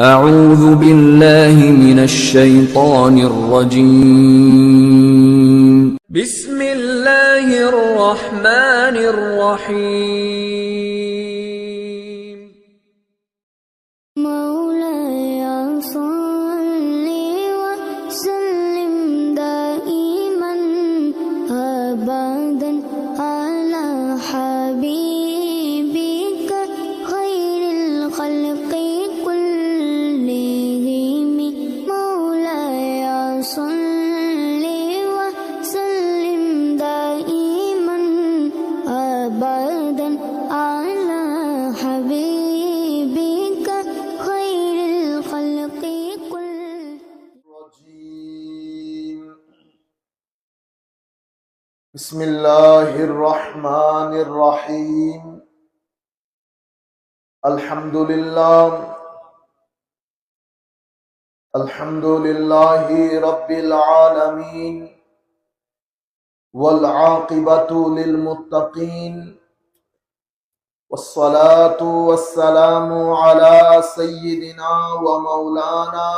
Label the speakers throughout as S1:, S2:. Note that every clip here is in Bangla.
S1: أعوذ بالله من الشيطان الرجيم بسم الله الرحمن الرحيم
S2: مولاي صل وسلم دائما أبدا على حبيبك خير الخلق كلهم مولاي صل وسلم دائما أبدا على حبيبك خير الخلق
S3: الرجيم. بسم الله الرحمن الرحيم. الحمد لله رب العالمين والعاقبة للمتقين والصلاة والسلام على سيدنا ومولانا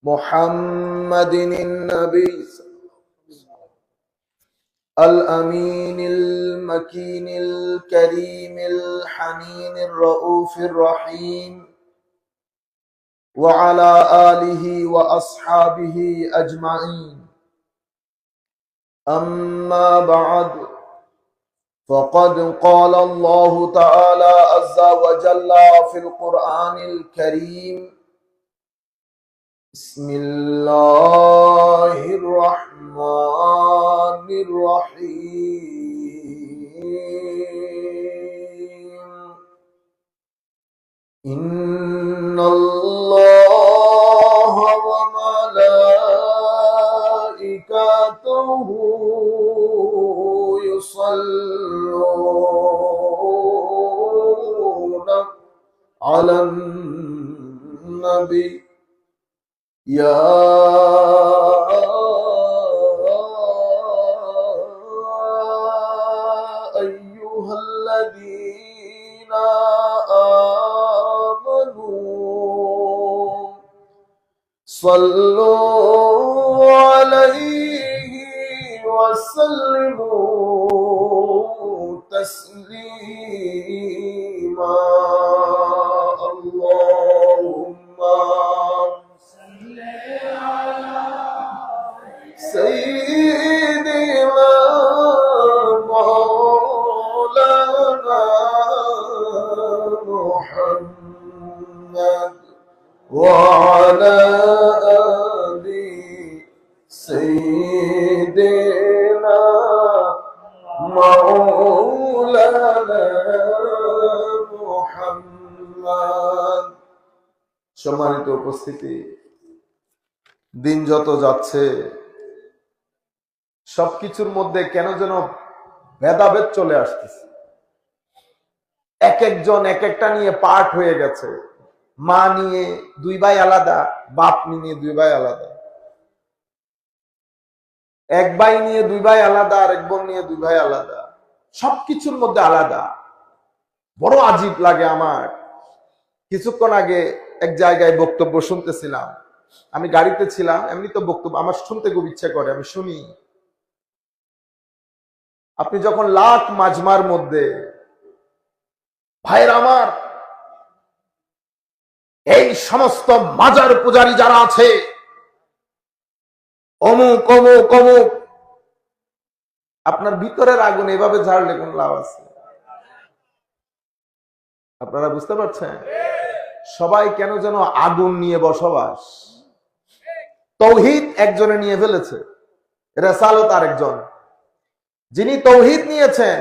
S3: محمد النبي الأمين المكين الكريم الحنين الرؤوف الرحيم وعلى آله وأصحابه أجمعين. أما بعد، فقد قال الله تعالى عز وجل في القرآن الكريم: بسم الله الرحمن الرحيم. إن الله وملائكته يصلون على النبي يا أيها الذين آمنوا صلوا عليه وسلموا تسليما. اللهم سيدنا مولانا محمد وعلى آل سيدنا مولانا محمد। সম্মানিত উপস্থিতি, দিন যত যাচ্ছে সবকিছুর মধ্যে কেন যেন ভেদাভেদ চলে আসতেছে। এক একজন এক একটা নিয়ে পার্ট হয়ে গেছে। মা নিয়ে দুই ভাই আলাদা, বাপ নিয়ে দুই ভাই আলাদা, এক ভাই নিয়ে দুই ভাই আলাদা, আর এক বোন নিয়ে দুই ভাই আলাদা, সবকিছুর মধ্যে আলাদা। বড় আজীব লাগে আমার। কিছুক্ষণ আগে এক জায়গায় বক্তব্য শুনতেছিলাম, আমি গাড়িতে ছিলাম, এমনি তো বক্তব্য আমার শুনতে খুব ইচ্ছা করে, আমি শুনি। আপনি যখন লাখ মাজমার মধ্যে, ভাইয়ের আমার, এই সমস্ত মাজার পূজারী যারা আছে, অমুক অমুক অমুক, আপনার ভিতরের আগুন এভাবে ঝাড়লে কোন লাভ আছে? আপনারা বুঝতে পারছেন? সবাই কেন যেন আগুন নিয়ে বসবাস। তৌহিদ একজনে নিয়ে ফেলেছে, রেসালত আরেকজন। যিনি তৌহিদ নিয়েছেন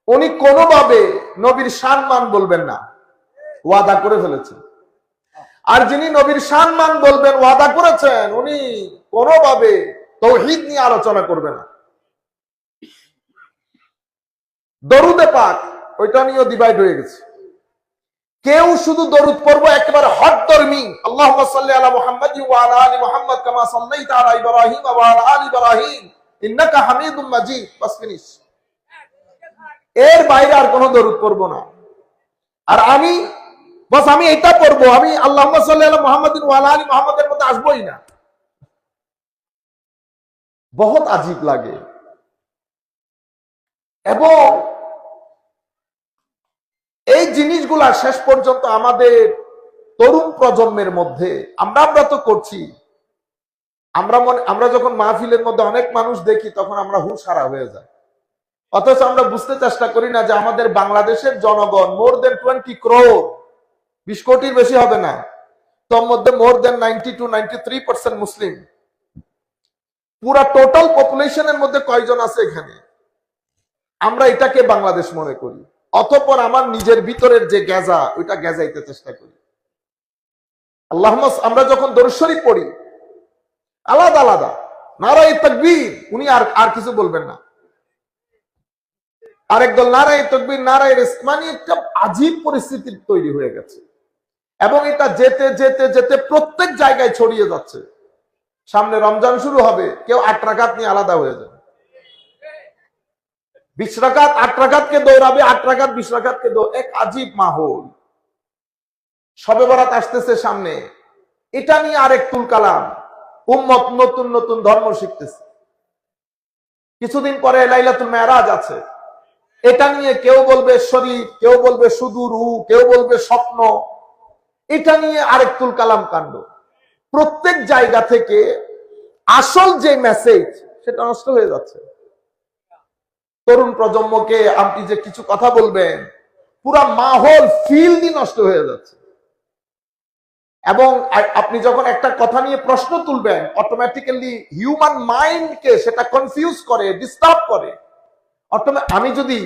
S3: উনি কোনোভাবে নবীর সম্মান বলবেন না, ওয়াদা করে ফেলেছেন। আর যিনি নবীর সম্মান বলবেন, ওয়াদা করেছেন, উনি কোনোভাবে তৌহিদ নিয়ে আলোচনা করবে না। দরুদে পাক ওইটা নিয়েও ডিভাইড হয়ে গেছে। কেউ শুধু দরুদ পড়বো একেবারে হট ধর্মী, আল্লাহুম্মা সাল্লি আলা মুহাম্মাদ ওয়া আলা আলি মুহাম্মাদ কামা সাল্লাইতা আলা ইব্রাহিম ওয়া আলা আলি ইব্রাহিম ইন্নাকা হামিদুম মাজিদ, বাস ফিনিশ। এর বাইরে আর কোনো দরুদ পড়বো না। আর আমি বস আমি এটা পড়বো, আমি আল্লাহুম্মা সাল্লি আলা মুহাম্মাদিন ওয়া আলা আলি মুহাম্মাদের মধ্যে আসবোই না। বহুত আজীব লাগে। এবং এই জিনিসগুলা শেষ পর্যন্ত আমাদের তরুণ প্রজন্মের মধ্যে আমরা তো করছি। আমরা যখন মাহফিলের মধ্যে অনেক মানুষ দেখি তখন আমরা হুঁশ হারা হয়ে যায়, অথচ আমরা বুঝতে চেষ্টা করি না যে আমাদের বাংলাদেশের জনগণ মোর দেন 20 crore, 20 কোটির বেশি হবে না, তোর মধ্যে মোর দেন 90 to 93% মুসলিম। পুরা টোটাল পপুলেশনের মধ্যে কয়জন আছে এখানে? আমরা এটাকে বাংলাদেশ মনে করি, অতঃপর আমার নিজের ভিতরের যে গেজা ওইটা গেজাইতে চেষ্টা করি। আল্লাহুম্মা, আমরা যখন দরুদ শরীফ পড়ি আলাদা আলাদা নারায়ে তাকবীর, উনি আর কিছু বলবেন না, আরেক দল নারায়ে তাকবীর নারায়ে রিজক, মানে একটা আজীব পরিস্থিতি তৈরি হয়ে গেছে। এবং এটা যেতে যেতে যেতে প্রত্যেক জায়গায় ছড়িয়ে যাচ্ছে। সামনে রমজান শুরু হবে, কেউ 8 রাকাত নিয়ে আলাদা হয়ে যাবে, 20 রাকাত 8 রাকাতকে দৌড়াবে, 8 রাকাত 20 রাকাতকে এক আজীব মাহৌল। শবে বরাত আসতেছে সামনে, এটা নিয়ে আরেক তুল কালাম, উম্মত নতুন নতুন ধর্ম শিখতেছে। কিছুদিন পরে লাইলাতুল মেরাজ আছে, এটা নিয়ে কেউ বলবে শরীফ, কেউ বলবে শুধু রূহ, কেউ বলবে স্বপ্ন, এটা নিয়ে আরেক তুল কালাম কাণ্ড। প্রত্যেক জায়গা থেকে আসল যে মেসেজ সেটা নষ্ট হয়ে যাচ্ছে। তরুণ প্রজন্মকে আপনি যে কিছু কথা বলবেন, পুরা মাহৌল ফিল্ডই নষ্ট হয়ে যাচ্ছে। এবং আপনি যখন একটা কথা নিয়ে প্রশ্ন তুলবেন, অটোমেটিক্যালি হিউম্যান মাইন্ডকে সেটা কনফিউজ করে, ডিস্টার্ব করে। আমি যদি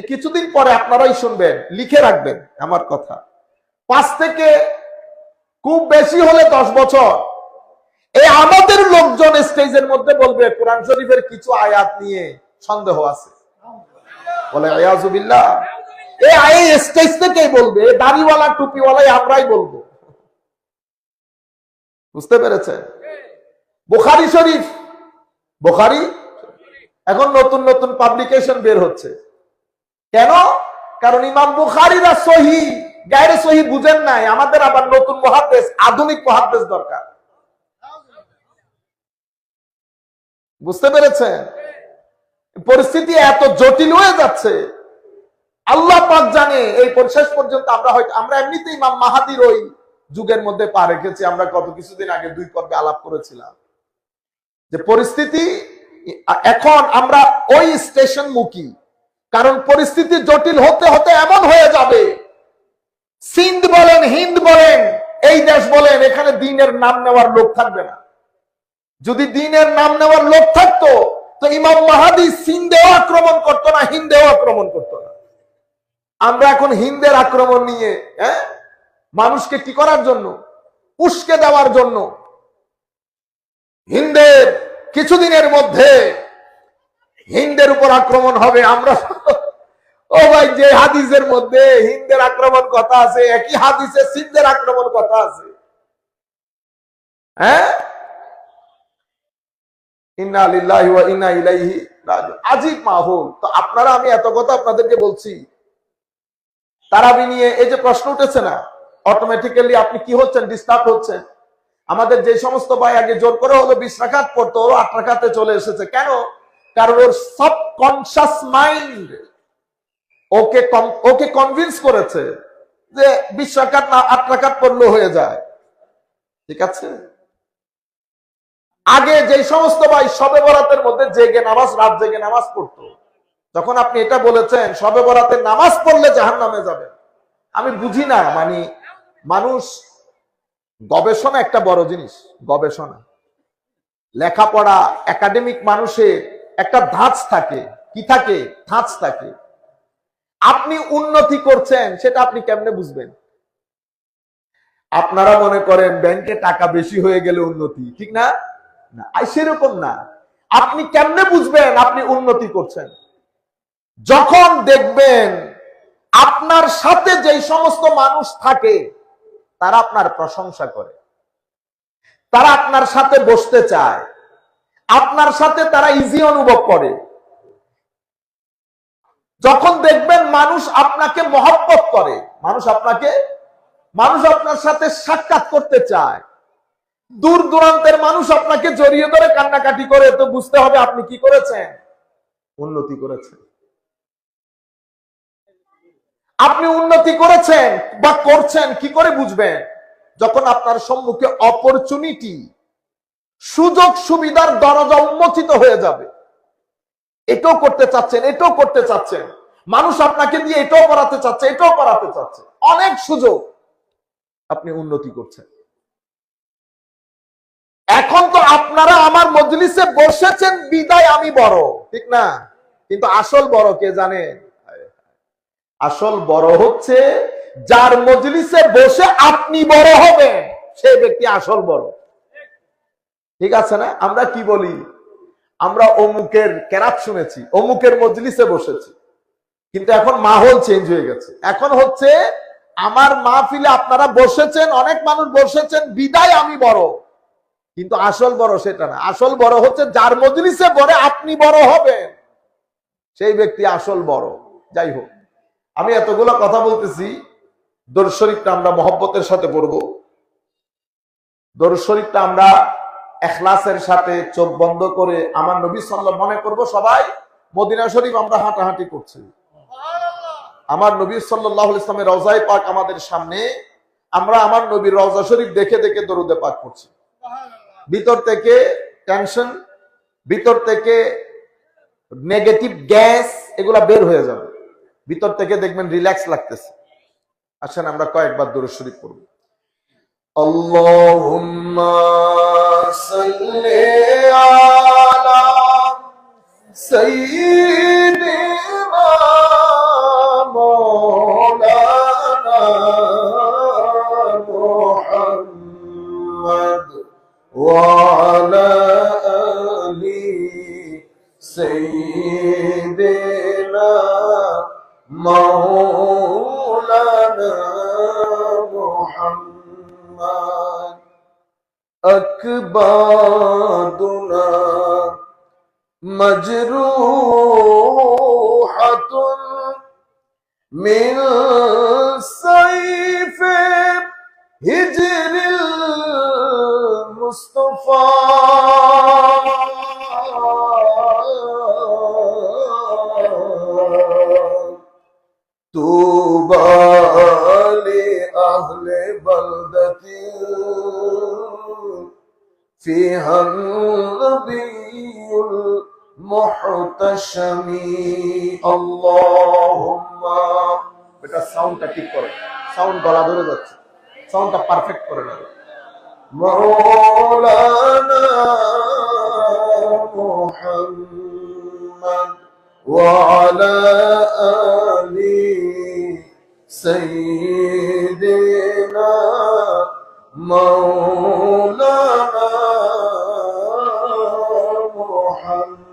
S3: কিছুদিন পরে আপনারাই শুনবেন, লিখে রাখবেন আমার কথা, 5 থেকে খুব বেশি হলে 10 বছর এই আমাদের লোকজন স্টেজের মধ্যে বলবে কোরআন শরীফের কিছু আয়াত নিয়ে সন্দেহ আছে, বলে আয়াযু বিল্লাহ। এই স্টেজ থেকেই বলবে, দাড়িওয়ালা টুপিওয়ালাই আমরাই বলবো। বুঝতে পেরেছেন? বুখারী শরীফ, বুখারী এখন নতুন নতুন পাবলিকেশন বের হচ্ছে। কেন? কারণ ইমাম বুখারীরা সহিহ গায়রে সহিহ বুঝেন নাই, আমাদের আবার নতুন মুহাদ্দিস, আধুনিক মুহাদ্দিস দরকার। বুঝতে পেরেছেন? পরিস্থিতি এত জটিল হয়ে যাচ্ছে, আল্লাহ পাক জানে। এই শেষ পর্যন্ত আমরা এমনিতে ইমাম মাহাদির ওই যুগের মধ্যে পা রেখেছি। আমরা কত কিছুদিন আগে 2 পর্বে আলাপ করেছিলাম যে পরিস্থিতি এখন আমরা ওই স্টেশন মুখী। কারণ পরিস্থিতি জটিল হতে হতে এমন হয়ে যাবে, সিন্ধ বলেন, হিন্দ বলেন, এই দেশ বলেন, এখানে দ্বীনের নাম নেওয়ার লোক থাকবে না। যদি দ্বীনের নাম নেওয়ার লোক থাকতো তো ইমাম মাহাদি সিন্ধেও আক্রমণ করতো না, হিন্দেও আক্রমণ করতো না। আমরা এখন হিন্দের আক্রমণ নিয়ে মানুষকে কি করার জন্য? উস্কে দেওয়ার জন্য। হিন্দের কিছুদিনের মধ্যে হিন্দের উপর আক্রমণ হবে। আমরা ও ভাই, যে হাদিসের মধ্যে হিন্দের আক্রমণ কথা আছে, একই হাদিসে সিন্ধের আক্রমণ কথা আছে। হ্যাঁ, ইন্না লিল্লাহি ওয়া ইন্না ইলাইহি রাজিউন। আজীব মাহৌল। তো আপনারা, আমি এত কথা আপনাদেরকে বলছি, তারাবি নিয়ে এই যে প্রশ্ন উঠেছে না, অটোমেটিক্যালি আপনি কি হচ্ছেন? ডিস্টার্ব হচ্ছেন। আমাদের যে সমস্ত ভাই আগে জোর করে হলো 20 রাকাত পড়তো, 8 রাকাতে চলে এসেছে। কেন? কারণ ওর সাবকনশিয়াস মাইন্ড ওকে কনভিন্স করেছে যে 20 রাকাত না 8 রাকাত পড়লেও হয়ে যায়। ঠিক আছে? আগে যে সমস্ত ভাই শবে বরাতের মধ্যে জেগে নামাজ, রাত জেগে নামাজ পড়তো, যখন আপনি এটা বলেছেন শবে বরাতের নামাজ পড়লে জাহান্নামে যাবে, আমি বুঝি না। মানে মানুষ, গবেষণা একটা বড় জিনিস, গবেষণা, লেখাপড়া, একাডেমিক মানুষের একটা ধাঁচ থাকে। কি থাকে? ধাঁচ থাকে। আপনি উন্নতি করছেন সেটা আপনি কেমনে বুঝবেন? আপনারা মনে করেন ব্যাংকে টাকা বেশি হয়ে গেলে উন্নতি, ঠিক না? না, সেরকম না। আপনি কেমনে বুঝবেন আপনি উন্নতি করছেন? যখন দেখবেন আপনার সাথে যে সমস্ত মানুষ থাকে তারা আপনার প্রশংসা করে, তারা আপনার সাথে বসতে চায়, আপনার সাথে তারা ইজি অনুভব করে। যখন দেখবেন মানুষ আপনাকে মহব্বত করে, মানুষ আপনাকে মানুষ আপনার সাথে সাক্ষাৎ করতে চায়, দূর দূরান্তের মানুষ আপনাকে জড়িয়ে ধরে কান্নাকাটি করে, তো বুঝতে হবে আপনি কি করেছেন, উন্নতি করেছেন। আপনি উন্নতি করেছেন বা করছেন কি করে বুঝবেন? যখন আপনার সম্মুখে অপরচুনিটি, সুযোগ সুবিধার দরজা উন্মোচিত হয়ে যাবে। এটাও করতে চাচ্ছেন, এটাও করতে চাচ্ছেন, মানুষ আপনাকে দিয়ে এটাও করাতে চাচ্ছে, এটাও করাতে চাচ্ছে, অনেক সুযোগ, আপনি উন্নতি করছেন। এখন তো আপনারা আমার মজলিসে বসেছেন বিদায় আমি বড়, ঠিক না? কিন্তু আসল বড় কে জানেন? আসল বড় হচ্ছে যার মজলিসে বসে আপনি বড় হবেন, সেই ব্যক্তি আসল বড়। ঠিক আছে না? আমরা কি বলি, আমরা অমুকের কেরাত শুনেছি, অমুকের মজলিসে বসেছি, কিন্তু এখন মাহল চেঞ্জ হয়ে গেছে। এখন হচ্ছে আমার মাহফিলে আপনারা বসেছেন, অনেক মানুষ বসেছেন বিদায় আমি বড়, কিন্তু আসল বড় সেটা না। আসল বড় হচ্ছে যার মজলিসে বড় আপনি বড় হবেন, সেই ব্যক্তি আসল বড়। যাই হোক, আমি এতগুলো কথা বলতেছি, দরুদ শরীফটা আমরা মহব্বতের সাথে পড়ব। দরুদ শরীফটা আমরা ইখলাসের সাথে চোখ বন্ধ করে আমার নবী সাল্লাল্লাহু মনে করব। সবাই মদিনা শরীফ আমরা হাঁটাহাঁটি করছি, আমার নবী সাল্লাল্লাহু আলাইহি ওয়াসাল্লামের রওজায়ে পাক আমাদের সামনে, আমরা আমার নবীর রওজা শরীফ দেখে দেখে দরুদে পাক পড়ছি। ভিতর থেকে টেনশন, ভিতর থেকে নেগেটিভ গ্যাস, এগুলা বের হয়ে যাবে, ভিতর থেকে দেখবেন রিল্যাক্স লাগতেছে। আসেন আমরা কয়েকবার দরুদ শরীফ পড়ব। আল্লাহুম্মা সাল্লি আলা সাইয়্যিদিনা মাওলানা মুহাম্মদ ওয়া আলা আলি সাইয়্যিদিনা মাওলানা মুহাম্মদ আকবাদুনা মজরুহাতুন মিন সাইফে হিজরিল মুস্তাফা তুবা লি আহলে বালদাতি ফিহা নবিয়ুল মুহতাশামি। আল্লাহুম্মা, এটা সাউন্ডটা ঠিক করো, সাউন্ড গলা ধরে যাচ্ছে, সাউন্ডটা পারফেক্ট করে নাও। মাওলানা মুহাম্মদ ওয়া আলা আলি সাইয়্যিদিনা মাওলানা মুহাম্মদ।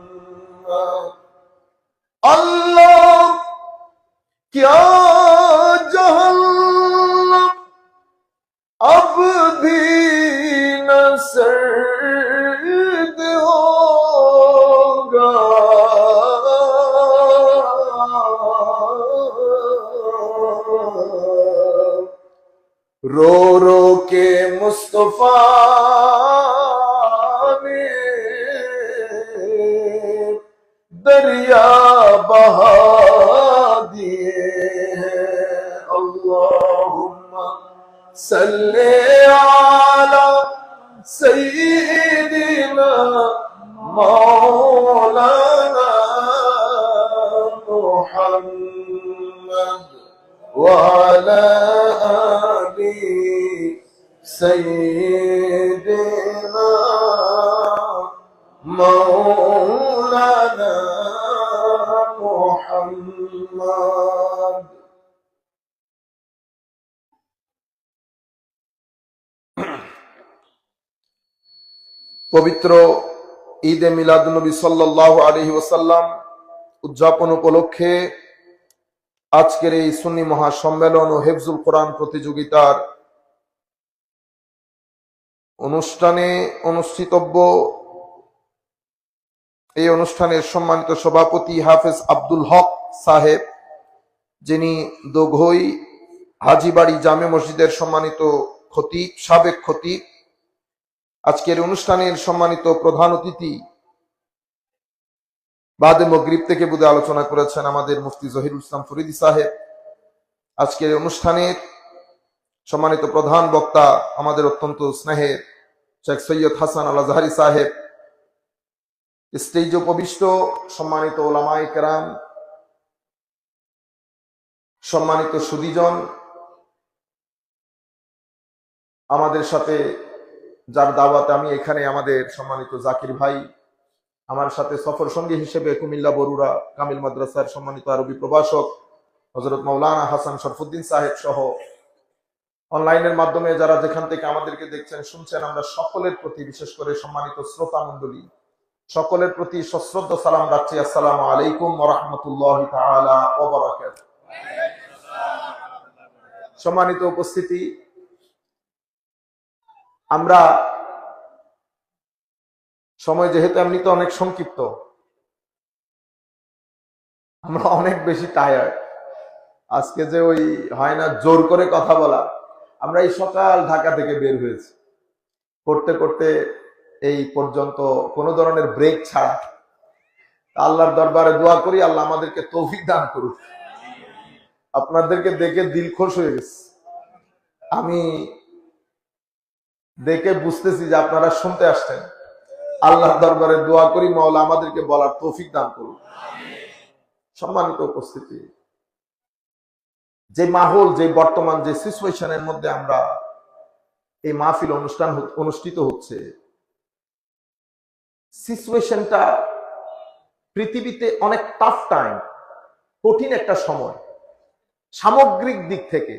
S3: আল্লাহ क्या जहन्नम अब भी न सर्द होगा, रो रो के मुस्तफा ने दरिया बहा दिए हैं। अल्लाहुम्मा सल्ले आला सय्यिदिना मौलाना मुहम्मद व अला आलि सय्यिदिना मौलाना মুহাম্মদ। পবিত্র ঈদে মিলাদুন্নবী সাল্লাল্লাহু আলাইহি ওয়াসাল্লাম উদযাপন উপলক্ষে আজকের এই সুন্নি মহাসম্মেলন ও হিফজুল কোরআন প্রতিযোগিতার অনুষ্ঠানে অনুষ্ঠিতব্য এই অনুষ্ঠানের সম্মানিত সভাপতি হাফেজ আব্দুল হক সাহেব, যিনি দোঘই হাজীবাড়ি জামে মসজিদের সম্মানিত খতিব, সাবেক খতিব, আজকের অনুষ্ঠানের সম্মানিত প্রধান অতিথি, বাদে মাগরিব থেকে বুধে আলোচনা করেছেন আমাদের মুফতি জহিরুল ইসলাম ফরিদী সাহেব। আজকের অনুষ্ঠানের সম্মানিত প্রধান বক্তা আমাদের অত্যন্ত স্নেহের শেখ সৈয়দ হাসান আল আজহারি সাহেব। স্টেজে উপবিষ্ট সম্মানিত ওলামায়ে কেরাম, সম্মানিত সুধীজন, আমাদের সাথে যার দাওয়াতে আমি এখানে, আমাদের সম্মানিত জাকির ভাই, আমার সাথে সফর সঙ্গী হিসেবে কুমিল্লা বরুড়া কামিল মাদ্রাসার সম্মানিত আরবি প্রভাষক হযরত মাওলানা হাসান শরফুদ্দিন সাহেব সহ অনলাইনের মাধ্যমে যারা যেখান থেকে আমাদেরকে দেখছেন শুনছেন, আমরা সকলের প্রতি, বিশেষ করে সম্মানিত শ্রোতা মণ্ডলী, সকলের প্রতি সশ্রদ্ধ সালাম রাখছি। আসসালামু আলাইকুম ওয়া রাহমাতুল্লাহি তাআলা ওয়া বারাকাতুহু। সম্মানিত উপস্থিতি, আমরা সময় যেহেতু এমনিতে অনেক সংক্ষিপ্ত, আমরা অনেক বেশি টায়ার্ড। আজকে যে ওই হয় না জোর করে কথা বলা, আমরা এই সকাল ঢাকা থেকে বের হয়েছি, করতে করতে এই পর্যন্ত কোন ধরনের ব্রেক ছাড়া। আল্লাহর দরবারে দোয়া করি আল্লাহ আমাদেরকে তৌফিক দান করুক। আপনাদেরকে দেখে দিল খুশ হয়ে গেছে, আমি দেখে বুঝতেছি যে আপনারা শুনতে আসছেন। আল্লাহর দরবারে দোয়া করি মাওলা আমাদেরকে বলার তৌফিক দান করুন। সম্মানিত উপস্থিতি, যে মাহৌল, যে বর্তমান যে সিচুয়েশনের মধ্যে আমরা এই মাহফিল অনুষ্ঠিত হচ্ছে, সিচুয়েশনটা পৃথিবীতে অনেক টাফ টাইম, কঠিন একটা সময় সামগ্রিক দিক থেকে।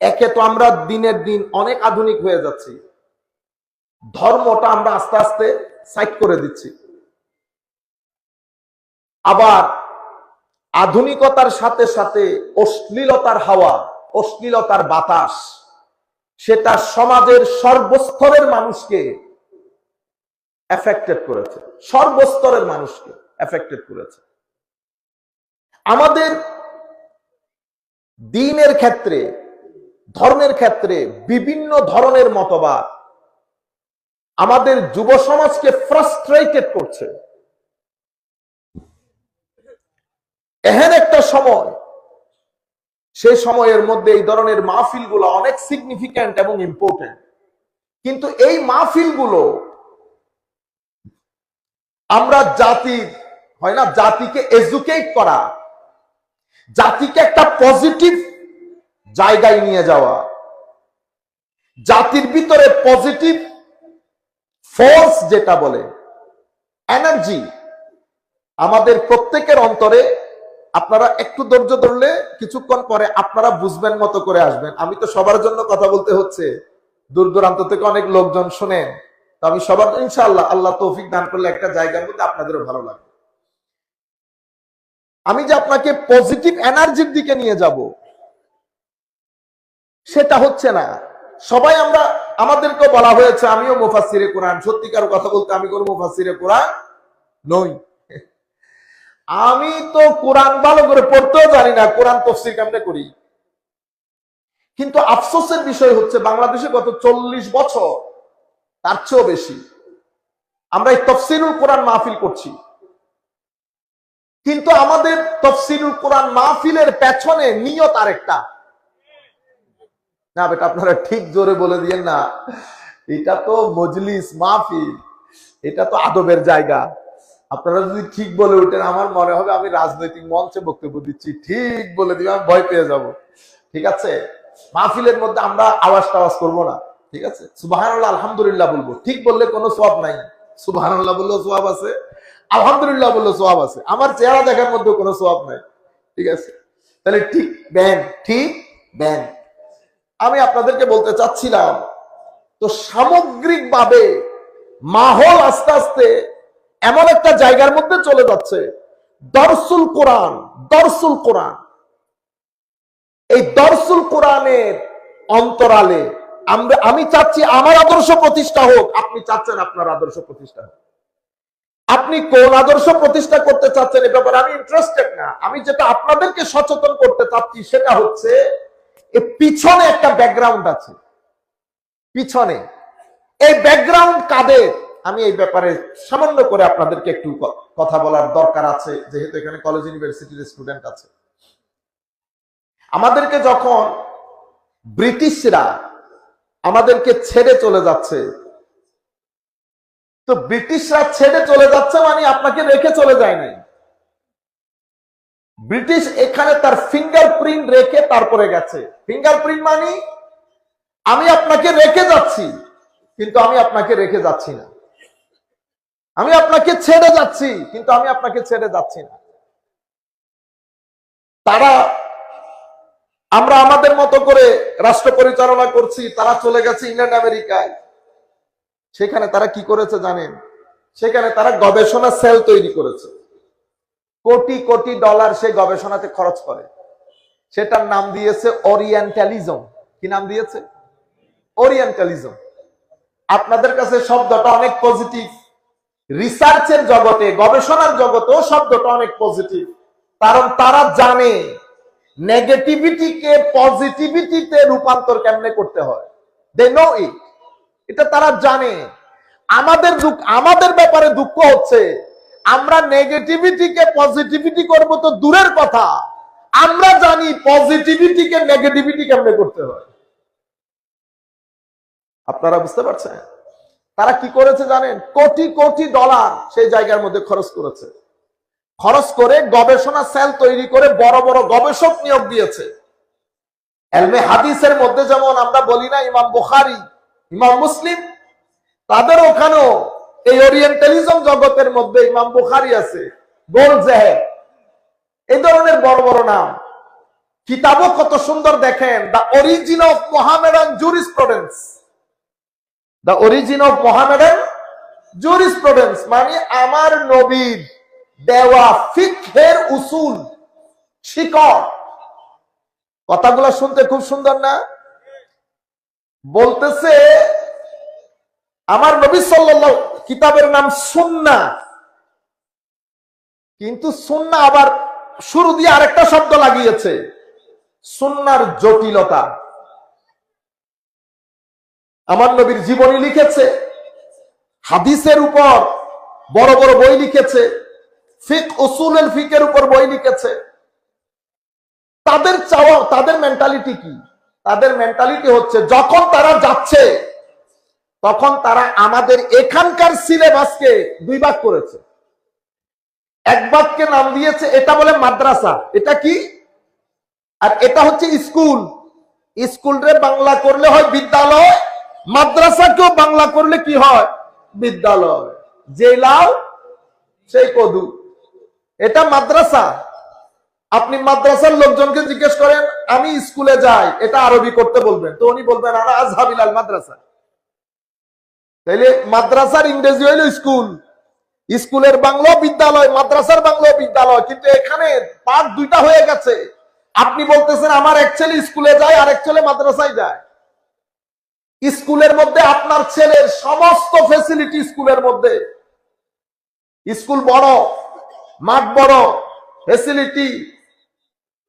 S3: একে তো আমরা দিনের দিন অনেক আধুনিক হয়ে যাচ্ছি, ধর্মটা আমরা আস্তে আস্তে সাইড করে দিচ্ছি। আবার আধুনিকতার সাথে সাথে অশ্লীলতার হাওয়া, অশ্লীলতার বাতাস, সেটা সমাজের সর্বস্তরের মানুষকে এফেক্টেড করেছে, সর্বস্তরের মানুষকে এফেক্টেড করেছে। আমাদের দ্বীনের ক্ষেত্রে, ধর্মের ক্ষেত্রে বিভিন্ন ধরনের মতবাদ আমাদের যুব সমাজকে ফ্রাস্ট্রেটেড করছে। এহেন একটা সময়, সেই সময়ের মধ্যে এই ধরনের মাহফিলগুলো অনেক সিগনিফিক্যান্ট এবং ইম্পর্টেন্ট। কিন্তু এই মাহফিলগুলো আমরা জাতির, হয় না, জাতিকে এডুকেট করা, জাতিকে একটা পজিটিভ জায়গায় নিয়ে যাওয়া, জাতির ভিতরে পজিটিভ ফোর্স যেটা বলে, এনার্জি আমাদের প্রত্যেকের অন্তরে। আপনারা একটু ধৈর্য ধরলে কিছুক্ষণ পরে আপনারা বুঝবেন মতো করে আসবেন। আমি তো সবার জন্য কথা বলতে হচ্ছে, দূর দূরান্ত থেকে অনেক লোকজন শুনেন, তো আমি সবার ইনশাআল্লাহ আল্লাহ তৌফিক দান করলে একটা জায়গার মধ্যে আপনাদেরও ভালো লাগবে। আমি যে আপনাকে পজিটিভ এনার্জির দিকে নিয়ে যাব, সেটা হচ্ছে না। সবাই আমরা, আমাদেরকে বলা হয়েছে আমিও মুফাসসিরে কোরআন, সত্যিকার কথা বলতে আমি কোন মুফাসসিরে কোরআন নই। আমি তো কোরআন ভালো করে পড়তেও জানি না, কোরআন তাফসীর কেমনে করি। কিন্তু আফসোসের বিষয় হচ্ছে বাংলাদেশে গত 40 বছর, তার চেয়েও বেশি, আমরা এই তাফসীরুল কোরআন মাহফিল করছি। কিন্তু আমাদের তাফসীরুল কোরআন মাহফিলের পেছনে নিয়ত আরেকটা। না বেটা, আপনারা ঠিক জোরে বলে দিয়েন না, এটা তো মজলিস মাহফিল, এটা তো আদবের জায়গা। আপনারা যদি ঠিক বলে উঠেন, আমার মনে হবে আমি রাজনৈতিক মঞ্চে বক্তব্য দিচ্ছি। ঠিক বলে দিবে, আমি ভয় পেয়ে যাব। ঠিক আছে, মাহফিলের মধ্যে আমরা আওয়াজ টাওয়াজ করবো না। ঠিক আছে, সুবহানাল্লাহ আলহামদুলিল্লাহ বলবো। ঠিক বললে কোনো সওয়াব নাই, সুবহানাল্লাহ বললেও সওয়াব আছে, আলহামদুলিল্লাহ বললেও সওয়াব আছে, আমার চেহারা দেখার মধ্যে কোনো সওয়াব নাই। ঠিক আছে, তাহলে ঠিক ব্যান, ঠিক ব্যান। আমি আপনাদেরকে বলতে চাচ্ছিলাম, তো সামগ্রিকভাবে মাহৌল আস্তে আস্তে এমন একটা জায়গার মধ্যে চলে যাচ্ছে, দরসুল কোরআন, দরসুল কোরআন, এই দরসুল কোরআনের অন্তরালে আমি চাচ্ছি আমার আদর্শ প্রতিষ্ঠা হোক, আপনি চাচ্ছেন আপনার আদর্শ প্রতিষ্ঠা হোক। আপনি কোন আদর্শ প্রতিষ্ঠা করতে চাচ্ছেন এ ব্যাপারে আমি ইন্টারেস্টেড না। আমি যেটা আপনাদেরকে সচেতন করতে চাচ্ছি সেটা হচ্ছে এর পিছনে একটা ব্যাকগ্রাউন্ড আছে। পিছনে এই ব্যাকগ্রাউন্ড কাদের, আমি এই ব্যাপারে সামান্য করে আপনাদেরকে একটু কথা বলার দরকার আছে, যেহেতু এখানে কলেজ ইউনিভার্সিটির স্টুডেন্ট আছে। আমাদেরকে যখন ব্রিটিশরা আমাদেরকে ছেড়ে চলে যাচ্ছে, তো ব্রিটিশরা ছেড়ে চলে যাচ্ছে মানে আপনাকে রেখে চলে যায় নাই। ব্রিটিশ এখানে তার ফিঙ্গারপ্রিন্ট রেখে তারপরে গেছে। ফিঙ্গারপ্রিন্ট মানে আমি আপনাকে রেখে যাচ্ছি, কিন্তু আমি আপনাকে রেখে যাচ্ছি না। আমি আপনাকে ছেড়ে যাচ্ছি, কিন্তু আমি আপনাকে ছেড়ে যাচ্ছি না। তারা, আমরা আমাদের মতো করে রাষ্ট্র পরিচালনা করছি, তারা চলে গেছে ইংল্যান্ড আমেরিকায়। সেখানে তারা কি করেছে জানেন? সেখানে তারা গবেষণা সেল তৈরি করেছে, কোটি কোটি ডলার সেই গবেষণাতে খরচ করে। সেটার নাম দিয়েছে ওরিয়েন্টালিজম। কি নাম দিয়েছে? ওরিয়েন্টালিজম। আপনাদের কাছে শব্দটা অনেক পজিটিভ, রিসার্চের জগতে, গবেষণার জগতেও শব্দটা অনেক পজিটিভ, কারণ তারা জানে নেগেটিভিটিকে পজিটিভিটিতে রূপান্তর কেমনে করতে হয়। দে নো ইট। এটা তারা জানে। আমাদের ব্যাপারে দুঃখ হচ্ছে আমরা নেগেটিভিটিকে পজিটিভিটি করব তো দূরের কথা, আমরা জানি পজিটিভিটিকে নেগেটিভিটি কেমনে করতে হয়। আপনারা বুঝতে পারছেন? তারা কি করেছে জানেন? কোটি কোটি ডলার সেই জায়গার মধ্যে খরচ করেছে। খরচ করে গবেষণা সেল তৈরি করে বড় বড় গবেষক নিয়োগ দিয়েছে। এলমে হাদিসের মধ্যে যেমন আমরা বলি না ইমাম বুখারী, ইমাম মুসলিম, তাদের ওখানেও এই ওরিয়েন্টালিজম জগতের মধ্যে ইমাম বুখারী আছে, গোলজেহেদ, এই ধরনের বড় বড় নাম। কিতাবও কত সুন্দর দেখেন, the origin of Mohammedan jurisprudence. The origin of Mohammedan jurisprudence মানে আমার নবীর দেওয়া ফিকহের উসুল, শিকড়। কথাগুলো শুনতে খুব সুন্দর না? বলতেছে আমার নবী সাল্লাল্লাহু, কিতাবের নাম সুন্নাহ, কিন্তু সুন্নাহ আবার শুরু দিয়ে আরেকটা শব্দ লাগিয়েছে, সুন্নাহর জটিলতা। আমার নবীর জীবনী লিখেছে, হাদিসের উপর বড় বড় বই লিখেছে, ফিক উসুলুল ফিকের উপর বই লিখেছে। তাদের চাওয়া, তাদের মেন্টালিটি কি? তাদের মেন্টালিটি হচ্ছে যখন তারা যাচ্ছে তখন তারা আমাদের এখানকার সিলেবাসকে দুই ভাগ করেছে। এক ভাগকে নাম দিয়েছে, এটা বলে মাদ্রাসা, এটা কি, আর এটা হচ্ছে স্কুল। স্কুলরে বাংলা করলে হয় বিদ্যালয়, মাদ্রাসাকেও বাংলা করলে কি হয়? বিদ্যালয়। যে লাউ সেই কদু, এটা মাদ্রাসা। আপনি মাদ্রাসার লোকজনকে জিজ্ঞেস করেন আমি স্কুলে যাই, এটা আরবি করতে বলবেন, তো উনি বলবেন আনা আযহাবু ইলাল মাদ্রাসা। তাইলে মাদ্রাসার ইংরেজি হইল স্কুল, স্কুলের বাংলা বিদ্যালয়, মাদ্রাসার বাংলা বিদ্যালয়। কিন্তু এখানে পার্ট দুইটা হয়ে গেছে। আপনি বলতেছেন আমার এক ছেলে স্কুলে যায় আর এক ছেলে মাদ্রাসায় যায়। স্কুলের মধ্যে আপনার ছেলের সমস্ত ফ্যাসিলিটি স্কুলের মধ্যে, স্কুল বড়, মাঠ বড়, ফ্যাসিলিটি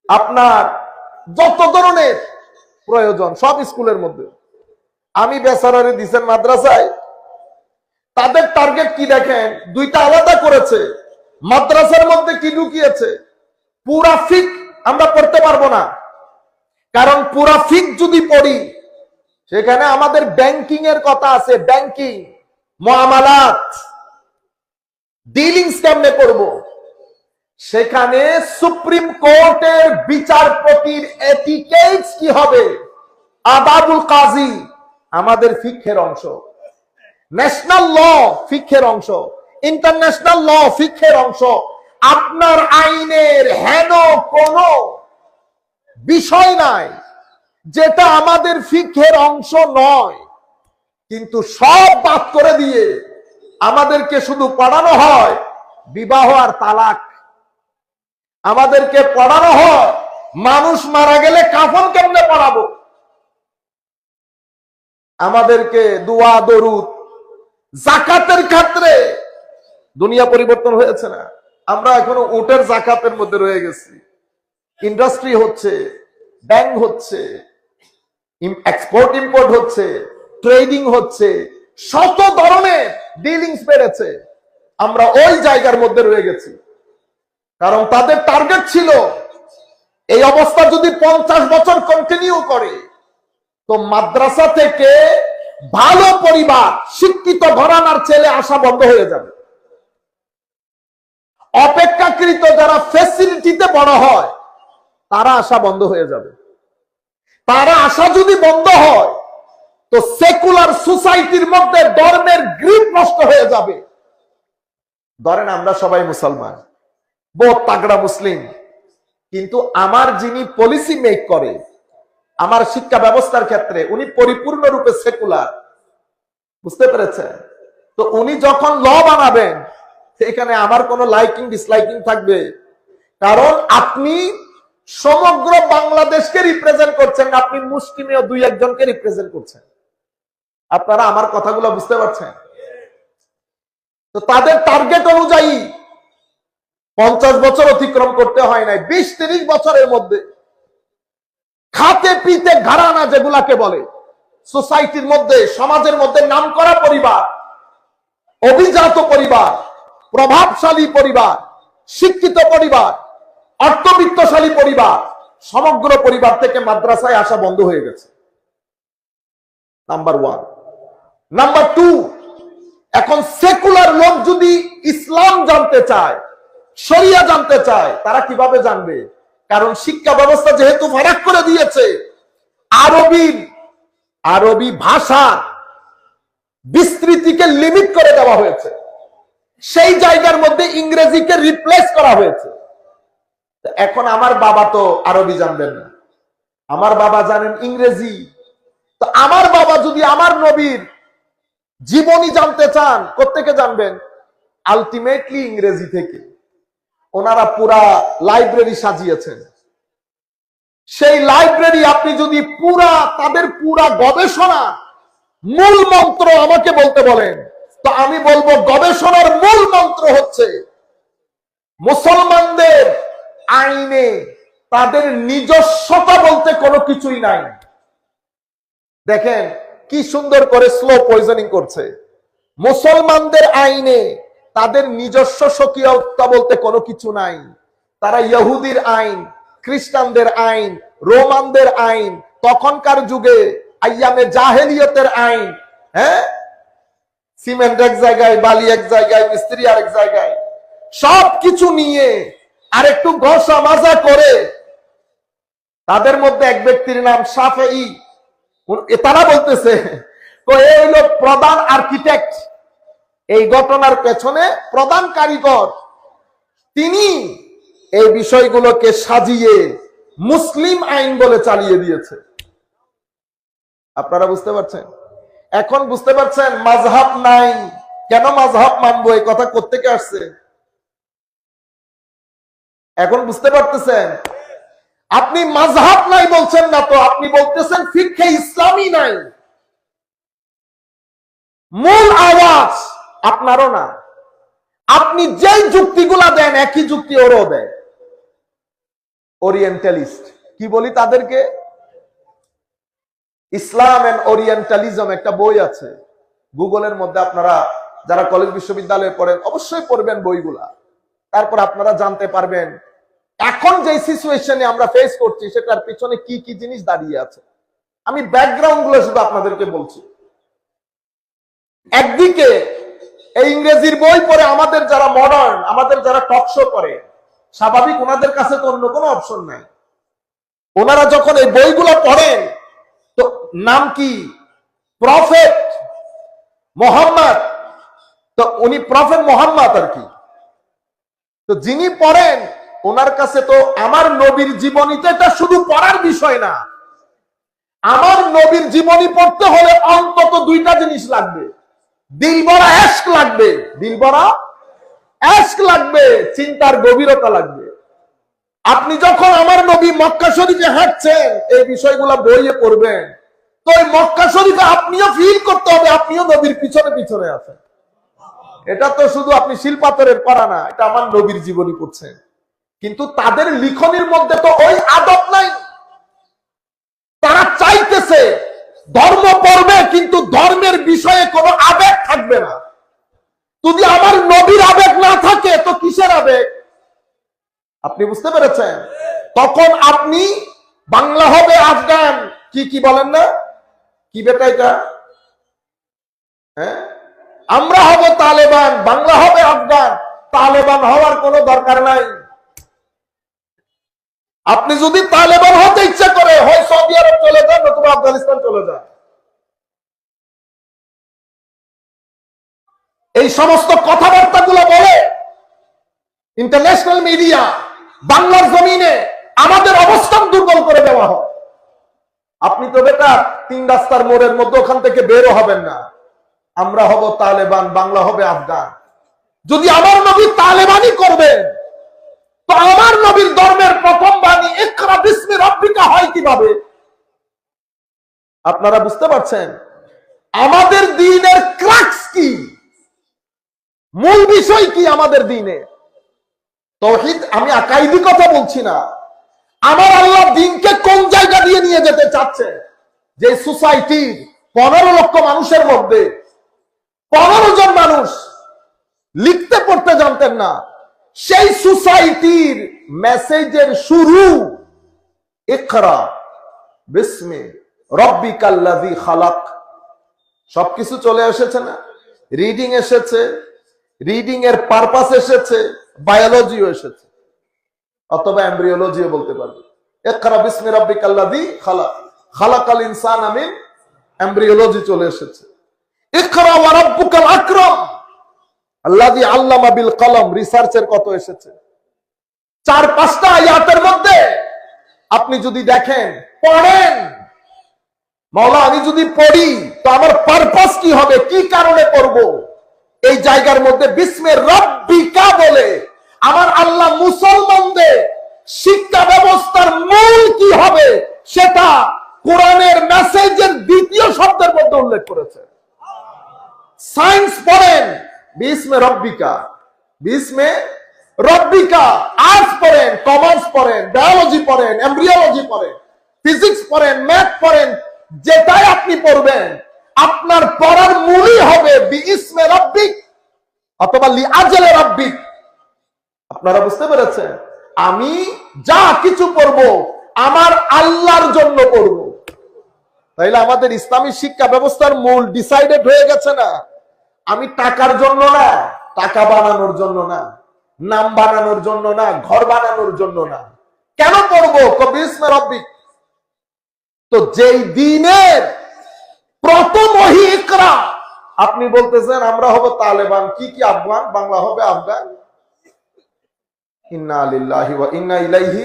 S3: আপনার যত ধরনের প্রয়োজন সব স্কুলের মধ্যে। আমি বেচারারে দিছেন মাদ্রাসায়, তাদের টার্গেট কি দেখেন? দুইটা আলাদা করেছে। মাদ্রাসার মধ্যে কি ঢুকিয়েছে? পুরা ফিক আমরা পড়তে পারবো না, কারণ পুরা ফিক যদি পড়ি সেখানে আমাদের ব্যাংকিং এর কথা আছে, ব্যাংকিং, মুআমালাত, ডিলিংস কেমনে করব। সেখানে সুপ্রিম কোর্টের বিচারপতির এটিকেটস কি হবে, আদাবুল কাজী আমাদের ফিকহের অংশ, ন্যাশনাল ল ফিকহের অংশ, ইন্টারন্যাশনাল ল ফিকহের অংশ। আপনার আইনের হেন কোন বিষয় নাই যেটা আমাদের ফিকহের অংশ নয়, কিন্তু সব বাদ করে দিয়ে আমাদেরকে শুধু পড়ানো হয় বিবাহ আর তালাক। আমাদেরকে পড়ানো হয় মানুষ মারা গেলে কাফন কেমনে পড়াবো। আমাদেরকে দোয়া দরুদ, যাকাতের ক্ষেত্রে দুনিয়া পরিবর্তন হয়েছে না? আমরা এখনো উটের জাকাতের মধ্যে রয়ে গেছি। ইন্ডাস্ট্রি হচ্ছে, ব্যাংক হচ্ছে, এক্সপোর্ট ইম্পোর্ট হচ্ছে, ট্রেডিং হচ্ছে, শত ধরনের ডিলিংস বেড়েছে। আমরা ওই জায়গার মধ্যে রয়ে গেছি, কারণ তাদের টার্গেট ছিল এই অবস্থা যদি 50 বছর কন্টিনিউ করে তো মাদ্রাসা থেকে ভালো পরিবার, শিক্ষিত ঘরানার ছেলে আসা বন্ধ হয়ে যাবে। অপেক্ষাকৃত যারা ফ্যাসিলিটিতে বড় হয় তারা আসা বন্ধ হয়ে যাবে। তারা আসা যদি বন্ধ হয় তো সেকুলার সোসাইটির মধ্যে ধর্মের গ্রিপ নষ্ট হয়ে যাবে। ধরেন আমরা সবাই মুসলমান, বহুত তাগড়া মুসলিম, কিন্তু আমার যিনি পলিসি মেক করে আমার শিক্ষা ব্যবস্থার ক্ষেত্রে উনি পরিপূর্ণরূপে সেকুলার, বুঝতে পেরেছেন? তো উনি যখন ল বানাবেন সেখানে আমার কোনো লাইকিং ডিসলাইকিং থাকবে? কারণ আপনি সমগ্র বাংলাদেশকে রিপ্রেজেন্ট করছেন, আপনি মুসলিমীয় 2-1 জনকে রিপ্রেজেন্ট করছেন। আপনারা আমার কথাগুলো বুঝতে পারছেন? তো তাদের টার্গেট অনুযায়ী 50 বছর অতিক্রম করতে হয় নাই, 20-30 বছরের মধ্যে খাতে পিতে ঘরানা যেগুলাকে বলে, সোসাইটির মধ্যে, সমাজের মধ্যে নামকরা পরিবার, অভিজাত পরিবার, প্রভাবশালী পরিবার, শিক্ষিত পরিবার, অর্থবিত্তশালী পরিবার, সমগ্র পরিবার থেকে মাদ্রাসায় আসা বন্ধ হয়ে গেছে। নাম্বার 1। নাম্বার 2, এখন সেকুলার লোক যদি ইসলাম জানতে চায়, শরিয়া জানতে চায়, তারা কিভাবে জানবে? কারণ শিক্ষা ব্যবস্থা যেহেতু ফারাক করে দিয়েছে, আরবি ভাষা বিস্তৃতিকে লিমিট করে দেওয়া হয়েছে, সেই জায়গার মধ্যে ইংরেজিকে রিপ্লেস করা হয়েছে। এখন আমার বাবা তো আরবি জানবেন না, আমার বাবা জানেন ইংরেজি। তো আমার বাবা যদি আমার নবীর জীবনী জানতে চান, কোত্থেকে জানবেন? আলটিমেটলি ইংরেজি থেকে। ওনারা পুরা লাইব্রেরি সাজিয়েছেন, সেই লাইব্রেরি আপনি যদি তাদের পুরা গবেষণা মূল মন্ত্র আমাকে বলতে বলেন, তো আমি বলবো গবেষণার মূল মন্ত্র হচ্ছে মুসলমানদের আইনে তাদের নিজস্বতা বলতে কোনো কিছুই নাই। দেখেন কি সুন্দর করে স্লো পয়জনিং করছে। মুসলমানদের আইনে তাদের নিজস্ব স্বকীয়তা বলতে কোনো কিছু নাই। তারা ইহুদির আইন, খ্রিস্টানদের আইন, রোমানদের আইন, তখনকার যুগে আইয়ামে জাহেলিয়তের আইন, হ্যাঁ, সিমেন্ট এক জায়গায়, বালি এক জায়গায়, মিস্ত্রি আরেক জায়গায়, সবকিছু নিয়ে আর একটু ঘষা মাজা করে তাদের মধ্যে এক ব্যক্তির নাম শাফেঈ, তারা বলতেছে এই হলো প্রধান আর্কিটেক্ট, এই ঘটনার পেছনে প্রধান কারিগর, তিনি এই বিষয়গুলোকে সাজিয়ে মুসলিম আইন বলে চালিয়ে দিয়েছে। আপনারা বুঝতে পারছেন? এখন বুঝতে পারছেন মাযহাব নাই, কেন মাযহাব মানবো, এই কথা কোত্থেকে আসছে? এখন বুঝতে পারতেছেন? আপনি মাযহাব নাই বলছেন না তো, আপনি বলতেছেন ফিকহে ইসলামী নাই। মূল আওয়াজ আপনারও না। আপনি যেই যুক্তিগুলা দেন একই যুক্তি ওরও দেয়। ওরিয়েন্টালিস্ট কি বলি তাদেরকে? ইসলাম এন্ড ওরিয়েন্টালিজম একটা বই আছে, গুগলের মধ্যে আপনারা যারা কলেজ বিশ্ববিদ্যালয়ে পড়েন অবশ্যই পড়বেন বইগুলা, তারপর আপনারা জানতে পারবেন এখন যে সিচুয়েশনে আমরা ফেস করছি সেটার পিছনে কি কি জিনিস দাঁড়িয়ে আছে। আমি ব্যাকগ্রাউন্ড গুলো শুধু আপনাদেরকে বলছি। একদিকে এই ইংরেজির বই পড়ে আমাদের যারা মডার্ন, আমাদের যারা টক শো করে, স্বাভাবিক ওনাদের কাছে তো অন্য কোনো অপশন নাই। ওনারা যখন এই বইগুলো পড়েন তো নাম কি? প্রফেট মোহাম্মদ, তো উনি প্রফেট মোহাম্মদ আর কি। তো যিনি পড়েন ওনার কাছে তো আমার নবীর জীবনীতে এটা শুধু পড়ার বিষয় না, আমার নবীর জীবনী পড়তে হলে অন্তত 2টা জিনিস লাগবে। দিলবরা এশক লাগবে, দিলবরা এশক লাগবে, চিন্তার গভীরতা লাগবে। আপনি যখন আমার নবী মক্কা শরীফে হাঁটছেন এই বিষয়গুলো বইয়ে পড়বেন, তো ওই মক্কা শরীফে আপনিও ফিল করতে হবে আপনিও নবীর পিছনে পিছনে আছেন। এটা তো শুধু আপনি শিলপাথরের পড়া না, এটা আমার নবীর জীবনী পড়ছেন, কিন্তু তাদের লিখনির মধ্যে তো ওই আদব নাই। তারা চাইতেছে ধর্ম পড়বে কিন্তু ধর্মের বিষয়ে কোনো আবেগ থাকবে না। যদি আমার নবীর আবেগ না থাকে তো কিসের আবেগ? আপনি বুঝতে পেরেছেন? তখন আপনি বাংলা হবে আফগান, কি বলেন না, কি বেটা এটা, হ্যাঁ, আমরা হব তালেবান, বাংলা হবে আফগান। তালেবান হওয়ার কোনো দরকার নাই। আপনি যদি তালেবান হতে ইচ্ছা করে, হয় সৌদি আরব চলে যান অথবা আফগানিস্তান চলে যান। এই সমস্ত কথাবার্তা গুলো বলে ইন্টারন্যাশনাল মিডিয়া, বাংলার জমিনে আমাদের অবস্থান দুর্বল করে দেওয়া হয়। আপনি তো বেটা 3 রাস্তার মোড়ের মধ্যে ওখান থেকে বেরো হবেন না। আমরা হব তালেবান, বাংলা হবে আফগান। যদি আমার নবী তালেবানি করবেন তো আমার নবীর ধর্মের প্রথম বাণী ইকরা বিসমি রাব্বিকা হয় কিভাবে? আপনারা বুঝতে পারছেন আমাদের দ্বীনের ক্রাক্স কি, মূল বিষয় কি আমাদের দ্বীনে? তাওহীদ। আমি আকাইদি কথা বলছি না। আমার আল্লাহ দ্বীনকে কোন জায়গা দিয়ে নিয়ে যেতে চাচ্ছে? যে সোসাইটির 15 লক্ষ মানুষের মধ্যে 15 জন মানুষ লিখতে পড়তে জানতেন না, সেই সোসাইটির মেসেজের শুরু ইকরা বিসমি রাব্বিকাল্লাযী খালাক। সবকিছু চলে এসেছে না? রিডিং এসেছে, রিডিং এর পারপাস এসেছে, বায়োলজিও এসেছে, অথবা এমব্রিওলজিও বলতে পারবে। ইকরা বিসমি রাব্বিকাল্লাযী খালাক, খালাকাল ইনসানা মিন, এমব্রিওলজি চলে এসেছে। ইকরা ওয়া রাব্বুকাল আকরাম আল্লাযী আল্লামা বিল কলম, রিসার্চের কত এসেছে। 4-5টা আয়াতের মধ্যে আপনি যদি দেখেন, পড়েন, মাওলা আমি যদি পড়ি তো আমার পারপাস কি হবে, কি কারণে পড়ব, এই জায়গার মধ্যে বিসমি রাব্বিকা বলে আমার আল্লাহ মুসলমানদের শিক্ষা ব্যবস্থার মূল কি হবে সেটা কোরআনের মেসেজের 2য় শব্দের মধ্যে উল্লেখ করেছে। সায়েন্স পড়েন বিসমে রব্বিকা, বিসমে রব্বিকা। আর্টস পড়েন, কমার্স পড়েন, বায়োলজি পড়েন, এমব্রিওলজি পড়েন, ফিজিক্স পড়েন, ম্যাথ পড়েন, যেটাই আপনি পড়বেন আপনার পড়ার মূলই হবে বিসমে রব্বিক অথবা লিআজলে রব্বিক। আপনারা বুঝতে পেরেছেন? আমি যা কিছু পড়ব আমার আল্লাহর জন্য পড়ব। তাইলে আমাদের ইসলামী শিক্ষা ব্যবস্থার মূল ডিসাইডেড হয়ে গেছে না? আমি টাকার জন্য না, টাকা বানানোর জন্য না, নাম বানানোর জন্য না, ঘর বানানোর জন্য না। কেন পড়বো? বিসমে রব্বিক। তো যেই দিনের প্রথম ওহী ইকরা, আপনি বলতেছেন আমরা হব তালেবান, কি আফগান, বাংলা হবে আফগান। ইন্না লিল্লাহি ওয়া ইন্না ইলাইহি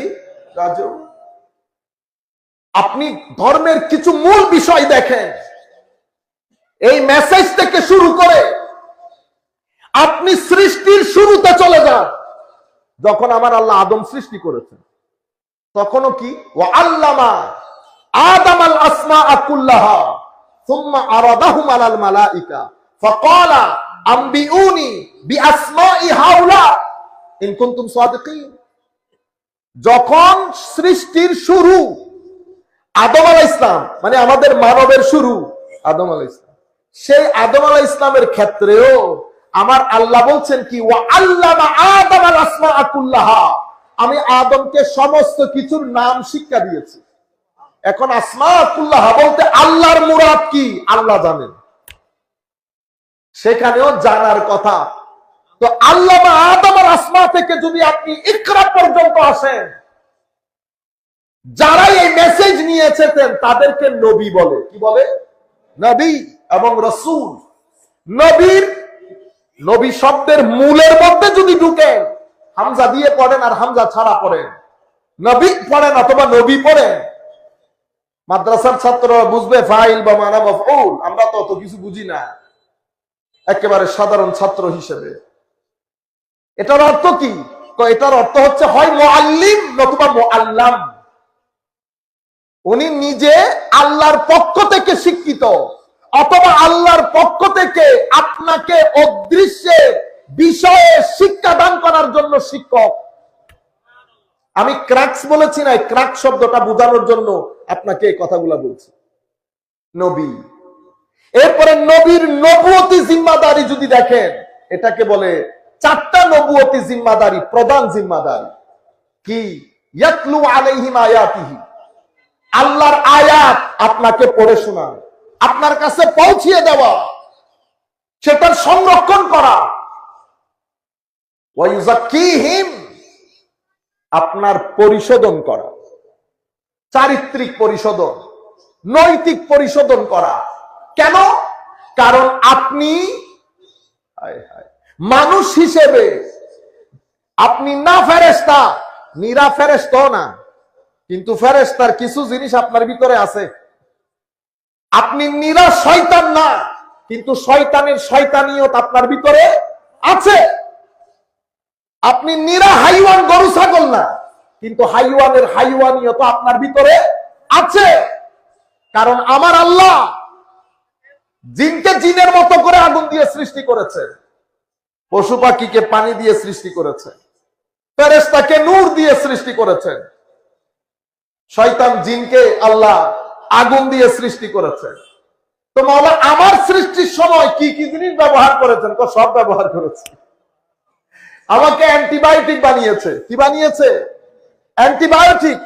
S3: রাজিউন। আপনি ধর্মের কিছু মূল বিষয় দেখেন, এই মেসেজ থেকে শুরু করে আপনি সৃষ্টির শুরুতে চলে যান। যখন আমার আল্লাহ আদম সৃষ্টি করেছেন তখনও কি ওয়া আল্লামা আদামাল আসমাআ কুল্লাহা সুম্মা আরাদাহুম আলাল মালাইকা ফাকালা আম্বিউনি বিআসমাই হাউলা ইন কুনতুম সাদিকিন। যখন সৃষ্টির শুরু আদম আলাইহিস সালাম, মানে আমাদের মানবের শুরু আদম আলাইহিস সালাম, সেই আদম আলাইহিস সালামের ক্ষেত্রেও আমার আল্লাহ বলছেন কি ওয়া আল্লামা আদামাল আসমাআ কুল্লাহা, আমি আদমকে সমস্ত কিছুর নাম শিক্ষা দিয়েছি। এখন আসমা কুল্লাহা বলতে আল্লাহর মুরাদ কি আল্লাহ জানেন, সেখানেও জানার কথা। তো আল্লামা আদমাল আসমা থেকে যদি আপনি ইকরা পর্যন্ত আসেন, যারা এই মেসেজ নিয়ে এসেছেন তাদেরকে নবী বলে। কি বলে? নবী এবং রাসূল। নবী শব্দের মূলের মধ্যে যদি ঢুকেন, হামজা দিয়ে পড়েন আর হামজা ছাড়া পড়েন, নবী পড়েন অথবা নবী পড়েন, মাদ্রাসার ছাত্র বুঝবে ফাইল বা মানা মাফউল। আমরা তো অত কিছু বুঝি না, একেবারে সাধারণ ছাত্র হিসেবে। এটার অর্থ কি? এটার অর্থ হচ্ছে হয় মুআল্লিম নতুবা মুআল্লাম। উনি নিজে আল্লাহর পক্ষ থেকে শিক্ষিত অথবা আল্লাহর পক্ষ থেকে আপনাকে অদৃশ্যের বিষয়ে শিক্ষা দান করার জন্য শিক্ষক। আমি ক্রাক্স বলেছি না, ক্রাক শব্দটা বোঝানোর জন্য আপনাকে এই কথাগুলো বলছি। নবী, এরপরে নবীর নবুয়তি জিম্মাদারি যদি দেখেন, এটাকে বলে 4টা নবুয়তি জিম্মাদারি, প্রধান জিম্মাদারি কি? ইয়াতলু আলাইহিম আয়াতিহি, আল্লাহর আয়াত আপনাকে পড়ে শোনা, আপনার কাছে পৌঁছিয়ে দেওয়া, সেটার সংরক্ষণ করা। ওয়া ইউযাক্কিহিম, আপনার পরিশোধন করা, চারিত্রিক পরিশোধন, নৈতিক পরিশোধন করা। কেন? কারণ আপনি মানুষ হিসেবে আপনি না ফেরেশতা, নিরা ফেরেশতাও না, কিন্তু ফেরেশতার কিছু জিনিস আপনার ভিতরে আছে। আপনি নিরা শয়তান না, কিন্তু শয়তানের শয়তানিয়ত আপনার ভিতরে আছে। আপনি নিরা হাইওয়ান, গরু ছাগল না, কিন্তু হাইওয়ানের হাইওয়ানিয়ত আপনার ভিতরে আছে। কারণ আমার আল্লাহ জিনকে জিনের মতো করে আগুন দিয়ে সৃষ্টি করেছে, পশু পাখিকে পানি দিয়ে সৃষ্টি করেছে, ফেরেশতাকে নূর দিয়ে সৃষ্টি করেছেন, শয়তান জিনকে আল্লাহ আগুন দিয়ে সৃষ্টি করেছে। তো মাওলা আমার সৃষ্টির সময় কি কি জিনিস ব্যবহার করেছেন? তো সব ব্যবহার করেছে। আমাকে অ্যান্টিবায়োটিক বানিয়েছে। কি বানিয়েছে? অ্যান্টিবায়োটিক।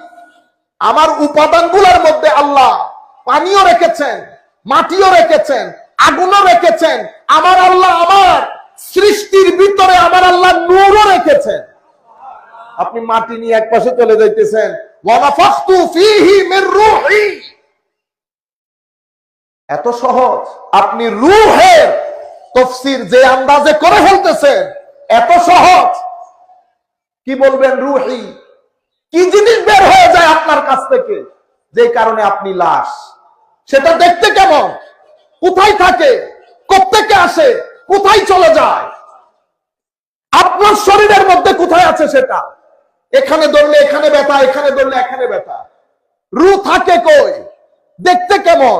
S3: আমার উপাদানগুলোর মধ্যে আল্লাহ পানিও রেখেছেন, মাটিও রেখেছেন, আগুনও রেখেছেন। আমার আল্লাহ আমার সৃষ্টির ভিতরে আমার আল্লাহ নূরও রেখেছেন। আপনি মাটি নিয়ে এক পাশে চলে যাইতেছেন, ওয়া নাফাখতু ফীহি মির রূহি, এত সহজ। আপনি রূহের তাফসীর যে আন্দাজে করে ফেলতেছেন, এত সহজ। কি বলবেন রূহি? কি জিনিস বের হয়ে যায় আপনার কাছ থেকে, যে কারণে আপনি লাশ। সেটা দেখতে কেমন, কোথায় থাকে, কোত্থেকে আসে, কোথায় চলে যায়, আপনার শরীরের মধ্যে কোথায় আছে সেটা। এখানে ধরলে এখানে ব্যথা, এখানে ধরলে এখানে ব্যথা। রূহ থাকে কই, দেখতে কেমন,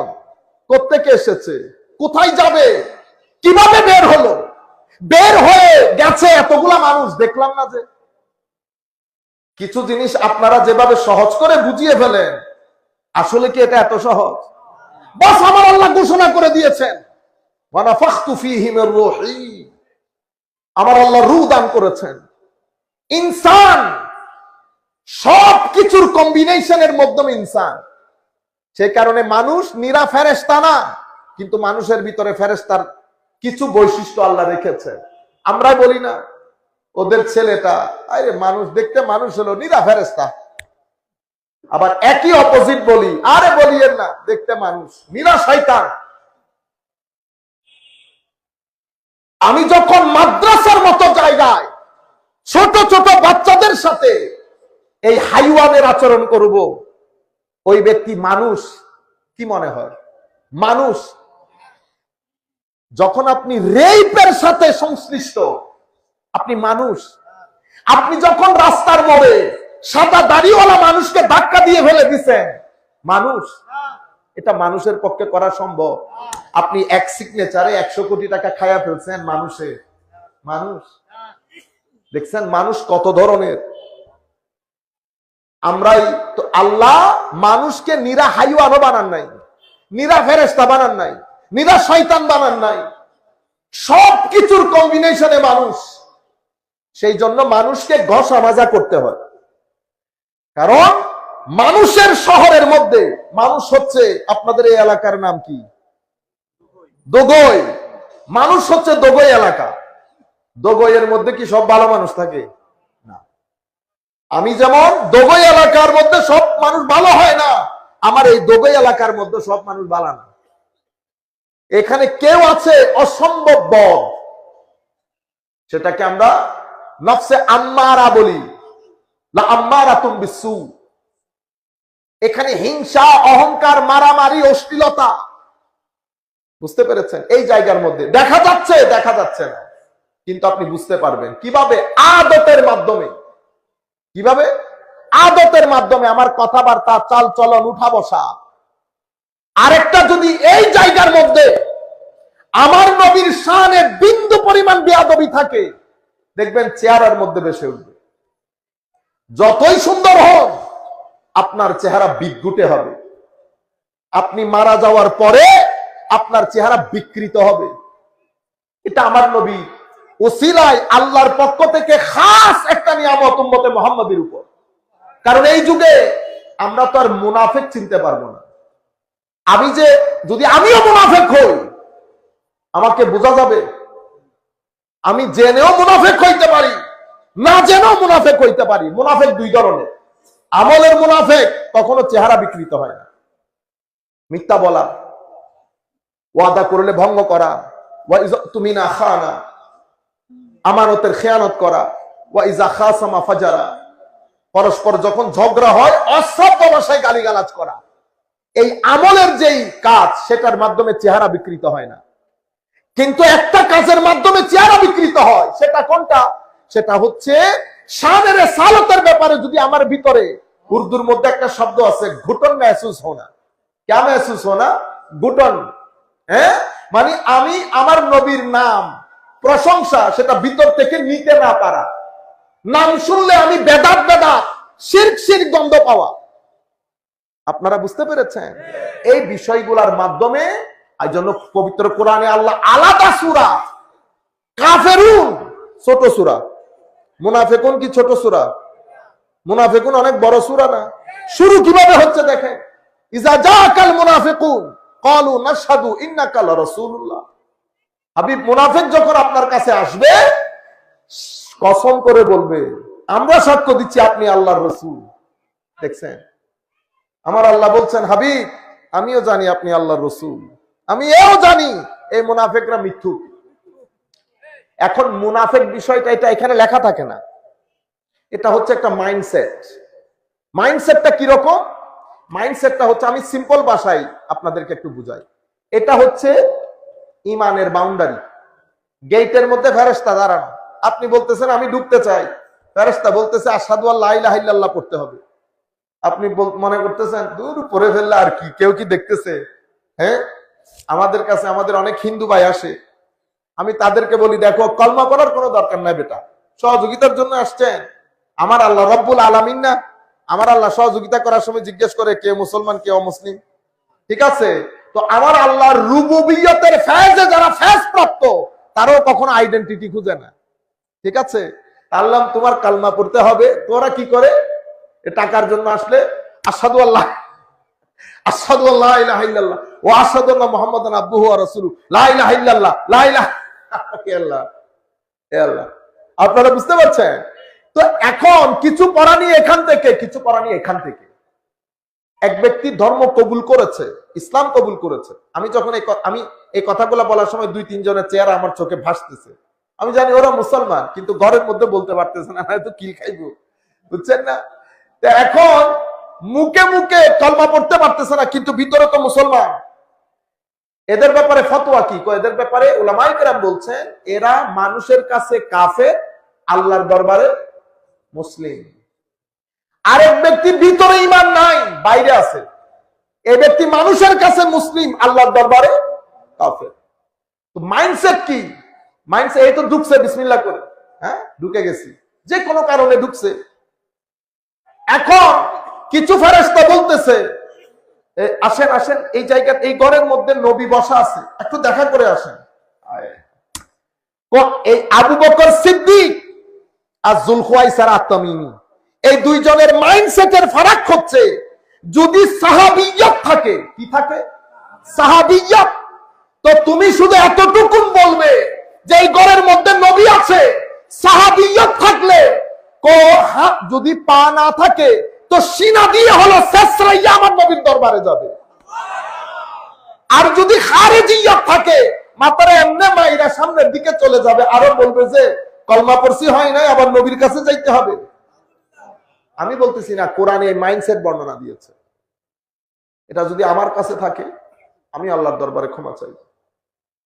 S3: কোত্থেকে এসেছে, কোথায় যাবে, কিভাবে বের হলো, বের হয়ে গেছে। এতগুলা মানুষ দেখলাম না যে। কিছু জিনিস আপনারা যেভাবে সহজ করে বুঝিয়ে ফেলেন, আসলে কি এটা এত সহজ? বাস আমার আল্লাহ ঘোষণা করে দিয়েছেন, ওয়া নাফাখতু ফীহি মির রূহি, আমার আল্লাহ রূহ দান করেছেন। ইনসান সব কিছুর কম্বিনেশনের মাধ্যমে ইনসান। সেই কারণে মানুষ নিরা ফেরেশতা না, কিন্তু মানুষের ভিতরে ফেরেশতার কিছু বৈশিষ্ট্য আল্লাহ রেখেছে। আমরা বলি না ওদের ছেলেটা, আরে মানুষ দেখতে মানুষ হলো, নিরা ফেরেশতা। আবার একই অপোজিট বলি, আরে বলিয়েন না, দেখতে মানুষ, নিরা শয়তান। আমি যখন মাদ্রাসার মতো জায়গায় ছোট ছোট বাচ্চাদের সাথে এই হাইওয়ানের আচরণ করব, ওই ব্যক্তি মানুষ কি মনে হয়? মানুষ। যখন আপনি রেইপের সাথে সংশ্লিষ্ট, আপনি মানুষ। আপনি যখন রাস্তার মোড়ে সাদা দাড়িওয়ালা মানুষকে ধাক্কা দিয়ে ফেলে দিচ্ছেন, মানুষ। এটা মানুষের পক্ষে করা সম্ভব? আপনি এক সিগনেচারে 100 কোটি টাকা খায়া ফেলছেন, মানুষে মানুষ। দেখছেন মানুষ কত ধরনের। আমরাই তো, আল্লাহ মানুষকে নিরা হাইওয়ানও বানান নাই, নিরা ফেরেশতা বানান নাই, নিরা শয়তান বানান নাই, সব কিছুর কম্বিনেশনে মানুষ। সেই জন্য মানুষকে ঘষা মাজা করতে হয়। কারণ মানুষের শহরের মধ্যে মানুষ হচ্ছে, আপনাদের এই এলাকার নাম কি? দোগই। মানুষ হচ্ছে দোগই এলাকা। দোগইয়ের মধ্যে কি সব ভালো মানুষ থাকে? না। আমি যেমন দোগই এলাকার মধ্যে সব মানুষ ভালো হয় না, আমার এই দোগই এলাকার মধ্যে সব মানুষ ভালো না। এখানে কেউ আছে অসম্ভব বদ, সেটাকে আমরা নফসে আম্মারা বলি, লা আম্মারাতুম বিসু। এখানে হিংসা, অহংকার, মারামারি, অশ্লীলতা, বুঝতে পেরেছেন? এই জায়গার মধ্যে দেখা যাচ্ছে, দেখা যাচ্ছে না, কিন্তু আপনি বুঝতে পারবেন কিভাবে? আদতের মাধ্যমে। কিভাবে? আদতের মাধ্যমে। আমার কথাবার্তা, চাল চলন, উঠা বসা। আরেকটা যদি এই জায়গার মধ্যে আমার নবীর শানে বিন্দু পরিমাণ বেয়াদবি থাকে, দেখবেন চেহারার মধ্যে ভেসে উঠবে। যতই সুন্দর হন, আপনার চেহারা বিদ্যুটে হবে। আপনি মারা যাওয়ার পরে আপনার চেহারা বিকৃত হবে। এটা আমার নবী ওসিলায় আল্লাহর পক্ষ থেকে খাস একটা নিয়ামত উম্মতে মুহাম্মাদের উপর। কারণ এই যুগে আমরা তো আর মুনাফিক চিনতে পারবো না। যদি আমিও মুনাফিক হই, আমাকে বোঝা যাবে। আমি জেনেও মুনাফিক হইতে পারি, না জেনেও মুনাফিক হইতে পারি। মুনাফিক দুই ধরনের। আমলের মুনাফিক কখনো চেহারা বিকৃত হয় না। মিথ্যা বলা, ওয়াদা করলে ভঙ্গ করা, তুমি না খানা, আমানতের খেয়ানত করা, ওয়া ইজা খাসামা ফাজারা, পরস্পর যখন ঝগড়া হয় অসভ্য ভাষায় গালিগালাজ করা। এই আমলের যেই কাজ, সেটার মাধ্যমে চেহারা বিকৃত হয় না। কিন্তু একটা কাজের মাধ্যমে চেহারা বিকৃত হয়। সেটা কোনটা? সেটা হচ্ছে শানের সালতের ব্যাপারে যদি আমার ভিতরে, উর্দুর মধ্যে একটা শব্দ আছে, ঘুটন মেহসুস হোনা। क्या महसूस होना? ঘুটন। হ্যাঁ, মানে আমি আমার নবীর নাম, প্রশংসা, সেটা ভিতর থেকে নিতে না পারা। নাম শুনলে আমি বেদাত শিরক গন্ধ পাওয়া। আপনারা বুঝতে পেরেছেন? এই বিষয়গুলোর মাধ্যমে এইজন্য পবিত্র কোরআনে আল্লাহ আলাদা সূরা কাফেরুন, ছোট সূরা, মুনাফিকুন কি ছোট সূরা? মুনাফিকুন অনেক বড় সূরা না? শুরু কিভাবে হচ্ছে দেখেন, ইজা জাকাল মুনাফিকুন ক্বালু নাশহাদু ইন্নাকা লারাসূলুল্লাহ। হাবিব, মুনাফিক যখন আপনার কাছে আসবে, কসম করে বলবে, আমরা সাক্ষ্য দিচ্ছি আপনি আল্লাহর রাসূল। দেখছেন, আমার আল্লাহ বলছেন, হাবিব, আমিও জানি আপনি আল্লাহর রাসূল, আমি এও জানি এই মুনাফিকরা মিথ্যুক। এখন মুনাফিক বিষয়টা এটা এখানে লেখা থাকে না, এটা হচ্ছে একটা মাইন্ডসেট। মাইন্ডসেটটা কিরকম? মাইন্ডসেটটা হচ্ছে, আমি সিম্পল ভাষায় আপনাদেরকে একটু বুঝাই। এটা হচ্ছে ইমানের বাউন্ডারি। গেটের মধ্যে ফেরেশতা দাঁড়ানো, আপনি বলতেছেন আমি ঢুকতে চাই, ফেরেশতা বলতেছে আশহাদু আল্লা ইলাহা ইল্লাল্লাহ পড়তে হবে। আপনি মনে করতেছেন দূর পড়ে ফেললে আর কি, কেউ কি দেখতেছে? হ্যাঁ, আমাদের কাছে আমাদের অনেক হিন্দু ভাই আসে, আমি তাদেরকে বলি, দেখো কলমা পড়ার কোনো দরকার নাই বেটা, সহযোগিতার জন্য আসছেন। আমার আল্লাহ রব্বুল আলামিন না? আমার আল্লাহ সহযোগিতা করার সময় জিজ্ঞেস করে কে মুসলমান কে অমুসলিম? ঠিক আছে, তো আমার আল্লাহর রুবুবিয়তের ফেজে যারা ফেজ প্রাপ্ত, তারাও কখনো আইডেন্টিটি খুঁজে না। ঠিক আছে, আল্লাহ তোমার কালমা পড়তে হবে। তোরা কি করে? টাকার জন্য আসলে আশহাদু আল্লাহ ইলাহা ইল্লাল্লাহ ওয়া আশহাদু আন্না মুহাম্মাদান আবদুহু ওয়া রাসূলুহু লা ইলাহা ইল্লাল্লাহ লা ইলাহা ইল্লাল্লাহ। আপনারা বুঝতে পারছেন? তো এখন কিছু পড়া নিয়ে এখান থেকে, কিছু পড়া নিয়ে এখান থেকে। এক ব্যক্তি ধর্ম কবুল করেছে, ইসলাম কবুল করেছে। আমি যখন আমি এই কথাগুলো বলার সময় 2-3 জনের চেহারা আমার চোখে ভাসতেছে। আমি জানি ওরা মুসলমান, কিন্তু ঘরের মধ্যে বলতে পারতেছে না, হয়তো কিল খাইবো, বুঝছেন না? এখন মুখে মুখে কলমা পড়তে পারতেছে না, কিন্তু ভিতরে তো মুসলমান। এদের ব্যাপারে ফতোয়া কি? এদের ব্যাপারে উলামায়ে কেরাম বলছেন, এরা মানুষের কাছে কাফের, আল্লাহর দরবারে মুসলিম। আরেক ব্যক্তি ভিতরে ঈমান নাই, বাইরে আছে, এই ব্যক্তি মানুষের কাছে মুসলিম, আল্লাহর দরবারে কাফের। তো মাইন্ডসেট কি? মাইন্ডসেট এই তো ঢুকছে বিসমিল্লাহ করে, হ্যাঁ ঢুকে গেছি, যে কোনো কারণে ঢুকছে। এখন কিছু ফেরেশতা বলতেছে, আসেন আসেন, এই জায়গা, এই ঘরের মধ্যে নবী বসা আছে, একটু দেখা করে আসেন। এই আবু বকর সিদ্দিক আর যুলখুয়াইসার আত-তামিমি, এই দুইজনের মাইন্ডসেটের ফারাক হচ্ছে, যদি সাহাবিয়ত থাকে, কি থাকে? সাহাবিয়ত, তো তুমি শুধু এতটুকুন বলবে যে এই ঘরের মধ্যে নবী আছে। সাহাবিয়ত থাকলে যদি পা না থাকে, তো সিনা দিয়ে হলো শেষরাইয়া আমার নবীর দরবারে যাবে। আর যদি খারেজিয়ত থাকে, মাথারে এমনে মাইরা সামনের দিকে চলে যাবে, আরো বলবে যে কলমা পড়ছি হয় নাই, আবার নবীর কাছে যাইতে হবে। আমি বলতেছি না, কোরআনে মাইন্ডসেট বর্ণনা দিয়েছে। এটা যদি আমার কাছে থাকে, আমি আল্লাহর দরবারে ক্ষমা চাইব,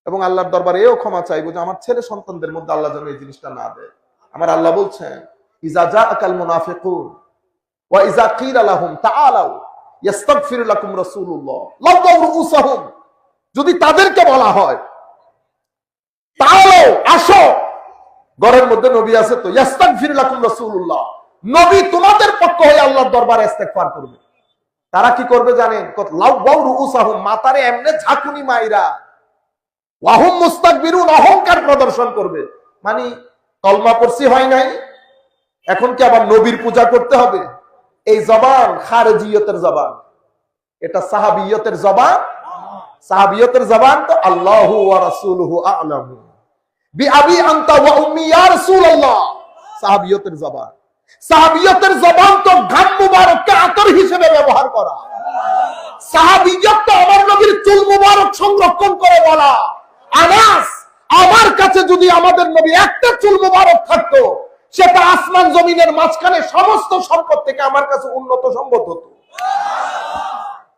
S3: এবং আল্লাহর দরবারে এও ক্ষমা চাইবো যে আমার ছেলে সন্তানদের মধ্যে আল্লাহ যেন এই জিনিসটা না দেয়। আমার আল্লাহ বলছেন, ইজা জাআকাল মুনাফিকুন ওয়া ইজা কিলা লাহুম তাআলাউ ইস্তাগফির লাকুম রাসূলুল্লাহ লাদাউ রুউসাহুম তাদেরকে বলা হয় তাহলে আসো, ঘরের মধ্যে নবী আছে তো, ইস্তাগফির লাকুম রাসূলুল্লাহ, নবী তোমাদের পক্ষ হয়ে আল্লাহর দরবারে ইস্তেগফার করবে। তারা কি করবে জানেন? লাউ রুউসাহুম, মাথারে এমনে ঝাঁকুনি মাইরা, ওয়াহুম মুস্তাকবিরুন, অহংকার প্রদর্শন করবে। মানে কলমা পড়ছি হয় নাই, এখন কি আবার নবীর পূজা করতে হবে? এই জবান খারেজিয়তের জবান, এটা সাহাবিয়তের জবান। সাহাবিয়তের জবান তো আল্লাহু ওয়া রাসূলুহু আ'লামু বিআবি আনতা ওয়া উম্মি ইয়া রাসূলুল্লাহ, সাহাবিয়তের জবান। সাহাবিয়তের জবান তো গাম মুবারককে আতর হিসেবে ব্যবহার করা। সাহাবিয়ত তো আমার নবীর চুল মুবারক সংরক্ষণ করে বলা, আনাস আমার কাছে যদি আমাদের নবী একটা চুল মুবারক থাকতো, সেটা আসমান জমিনের মাঝখানে সমস্ত সম্পদ থেকে আমার কাছে উন্নত সম্পদ হতো।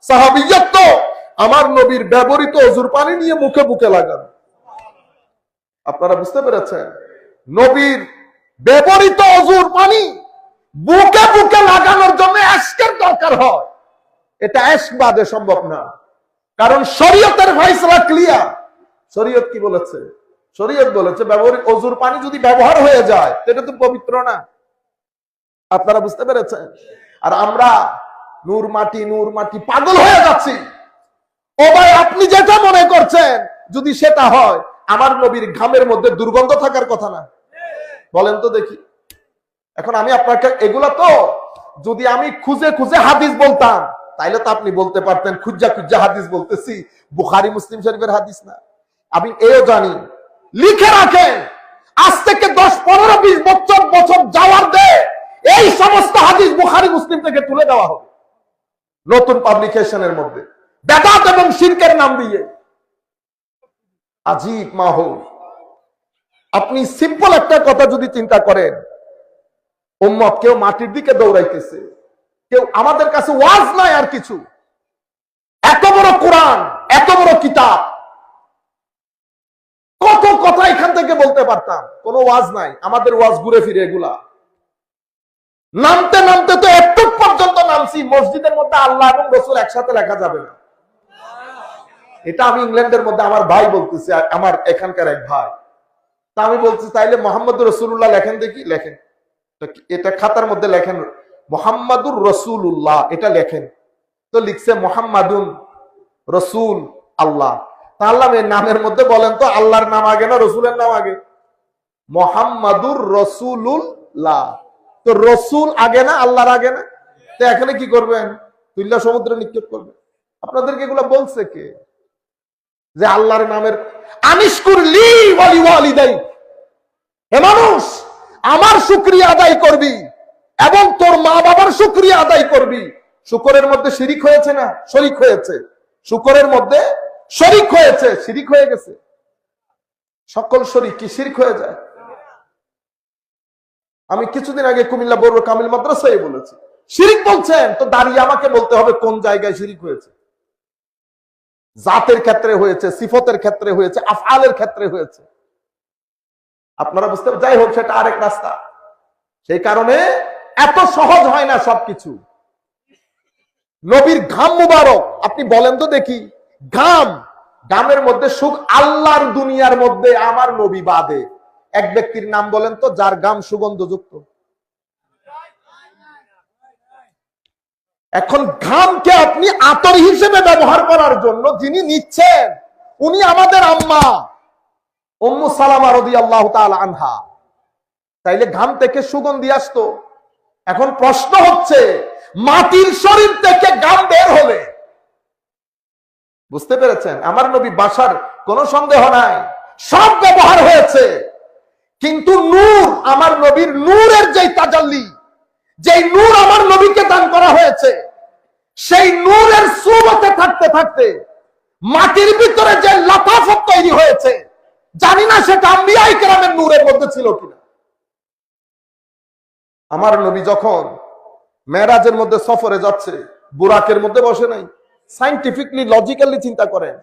S3: সাহাবিয়ত তো আমার নবীর ব্যবহৃত অজুর পানি নিয়ে মুখে বুকে লাগানো। আপনারা বুঝতে পেরেছেন? নবীর ব্যবহৃত অজুর পানি বুকে বুকে লাগানোর জন্য এশকের দরকার হয়। এটা এশক বাদে সম্ভব না, কারণ শরীয়তের ফয়সালা ক্লিয়ার। শরীয়ত কি বলেছে? শরীয়ত বলেছে ব্যবহৃত অজুর পানি যদি ব্যবহার হয়ে যায় এটা তো পবিত্র না। আপনারা বুঝতে পেরেছেন? আর আমরা নূর মাটি পাগল হয়ে যাচ্ছি। ও ভাই, আপনি যেটা মনে করছেন যদি সেটা হয়, আমার নবীর ঘামের মধ্যে দুর্গন্ধ থাকার কথা না? বলেন তো দেখি। এখন আমি আপনাকে এগুলা তো যদি আমি খুঁজে খুঁজে হাদিস বলতাম, তাইলে তো আপনি বলতে পারতেন খুঁজা খুঁজা হাদিস বলতেছি, বুখারী মুসলিম শরীফের হাদিস না। আমি এও জানি, লিখে রাখেন, আজ থেকে 10-15-20 বছর যাওয়ার দে এই সমস্ত হাদিস বুখারী মুসলিম থেকে তুলে দেওয়া হবে নতুন পাবলিকেশনের মধ্যে, বেদাত এবং শিরকের নাম দিয়ে। আজীব মাহৌল। আপনি সিম্পল একটা কথা যদি চিন্তা করেন, উম্মত কেউ মাটির দিকে দৌড়াইতেছে, কেউ, আমাদের কাছে ওয়াজ নাই আর কিছু। এত বড় কোরআন, এত বড় কিতাব, কত কথা এখান থেকে বলতে পারতাম, কোনো ওয়াজ নাই। আমাদের ওয়াজ ঘুরে ফিরে এগুলা। নামতে নামতে তো একটু পর্যন্ত নামছি, মসজিদের মধ্যে আল্লাহ এবং রাসূল একসাথে লেখা যাবে না। এটা আমি ইংল্যান্ডের মধ্যে আমার ভাই বলতেছি, আমার এখানকার এক ভাই। তা আমি বলছি তাইলে মোহাম্মদুর রাসূলুল্লাহ লেখেন দেখি। লেখেন, এটা খাতার মধ্যে লেখেন মোহাম্মদুর রাসূলুল্লাহ, এটা লেখেন। তো লিখছে মোহাম্মদুন রাসূল আল্লাহ। তাহলে এই নামের মধ্যে বলেন তো আল্লাহর নাম আগে না রসুলের নাম আগে? মোহাম্মদুর রাসূলুল্লাহ, তো রসুল আগে না আল্লাহর আগে না? তো এখানে কি করবেন? তুল্লা সমুদ্রে নিক্ষেপ করবেন। আপনাদেরকে এগুলা বলছে কে? যে আল্লাহর নামের আনিশকুর লি ওয়ালি ওয়ালিদাই, হে মানুষ আমার শুকরিয়া আদায় করবি এবং তোর মা বাবার শুকরিয়া আদায় করবি। শুকরের মধ্যে শিরিক হয়েছে না? শরিক হয়েছে। শুকরের মধ্যে শরিক হয়েছে, শিরিক হয়ে গেছে। সকল শরিক কি শিরিক হয়ে যায়? আমি কিছুদিন আগে কুমিল্লা বড় কামিল মাদ্রাসায় বলেছি, শিরিক বলছেন তো দাঁড়িয়ে আমাকে বলতে হবে কোন জায়গায় শিরিক হয়েছে। জাতের ক্ষেত্রে হয়েছে, সিফতের ক্ষেত্রে হয়েছে, আফআলের ক্ষেত্রে হয়েছে। আপনারা বুঝতে, যাই হোক, সেটা আরেক রাস্তা। সেই কারণে এত সহজ হয় না সবকিছু। নবীর ঘাম মুবারক, আপনি বলেন তো দেখি, ঘামের মধ্যে সুখ, আল্লাহর দুনিয়ার মধ্যে আমার নবী বাদে এক ব্যক্তির নাম বলেন তো যার ঘাম সুগন্ধযুক্ত। এখন ঘামকে আপনি আতর হিসেবে ব্যবহার করার জন্য যিনি নিচ্ছেন, উনি আমাদের আম্মা উম্মু সালামা রাদিয়াল্লাহু তাআলা আনহা। তাইলে ঘাম থেকে সুগন্ধি আসতো। এখন প্রশ্ন হচ্ছে, মাটির শরীর থেকে ঘাম বের হলে, বুঝতে পেরেছেন? আমার নবী বাসার কোনো সন্দেহ নাই, সব ব্যবহার হয়েছে, কিন্তু নূর, আমার নবীর নূরের যেই তাজাল্লি, যেই নূর আমার নবীকে দান করা হয়েছে, সেই নূরের সুবতে থাকতে থাকতে মাটির ভিতরে যে লাতাফত তৈরি হয়েছে, জানি না সেটা আম্বিয়া ইকরামের নূরের মধ্যে ছিল কিনা। আমার নবী যখন মেরাজের মধ্যে সফরে যাচ্ছে, বুরাকের মধ্যে বসে নাই। সাইন্টিফিকলি লজিক্যালি চিন্তা করেন,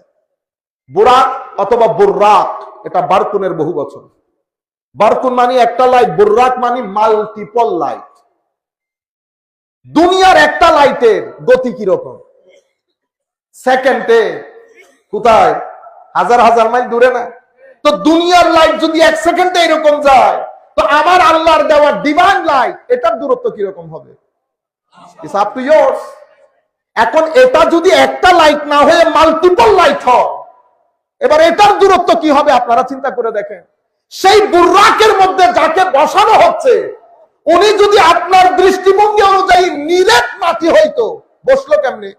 S3: বুরাক অথবা বুর্রাক, এটা বারকুনের বহু বচন। বারকুন মানে একটা লাইট, বুর্রাক মানে মাল্টিপল লাইট। দুনিয়ার একটা লাইটের গতি কিরকম? সেকেন্ডে কোথায় হাজার হাজার মাইল দূরে না? তো দুনিয়ার লাইট যদি 1 সেকেন্ডে এরকম যায়, তো আমার আল্লাহর দেওয়া ডিভাইন লাইট এটার দূরত্ব কিরকম হবে? It's up to years. এখন এটা যদি একটা লাইট না হয়ে মাল্টিপল লাইট হয়, এবার এটার দূরত্ব কি হবে আপনারা চিন্তা করে দেখেন। সেই বুর্রাকের মধ্যে যাকে বসানো হচ্ছে, উনি যদি আপনার দৃষ্টিভঙ্গি অনুযায়ী নিরেট মাটি হইতো, বসলো কেমনে?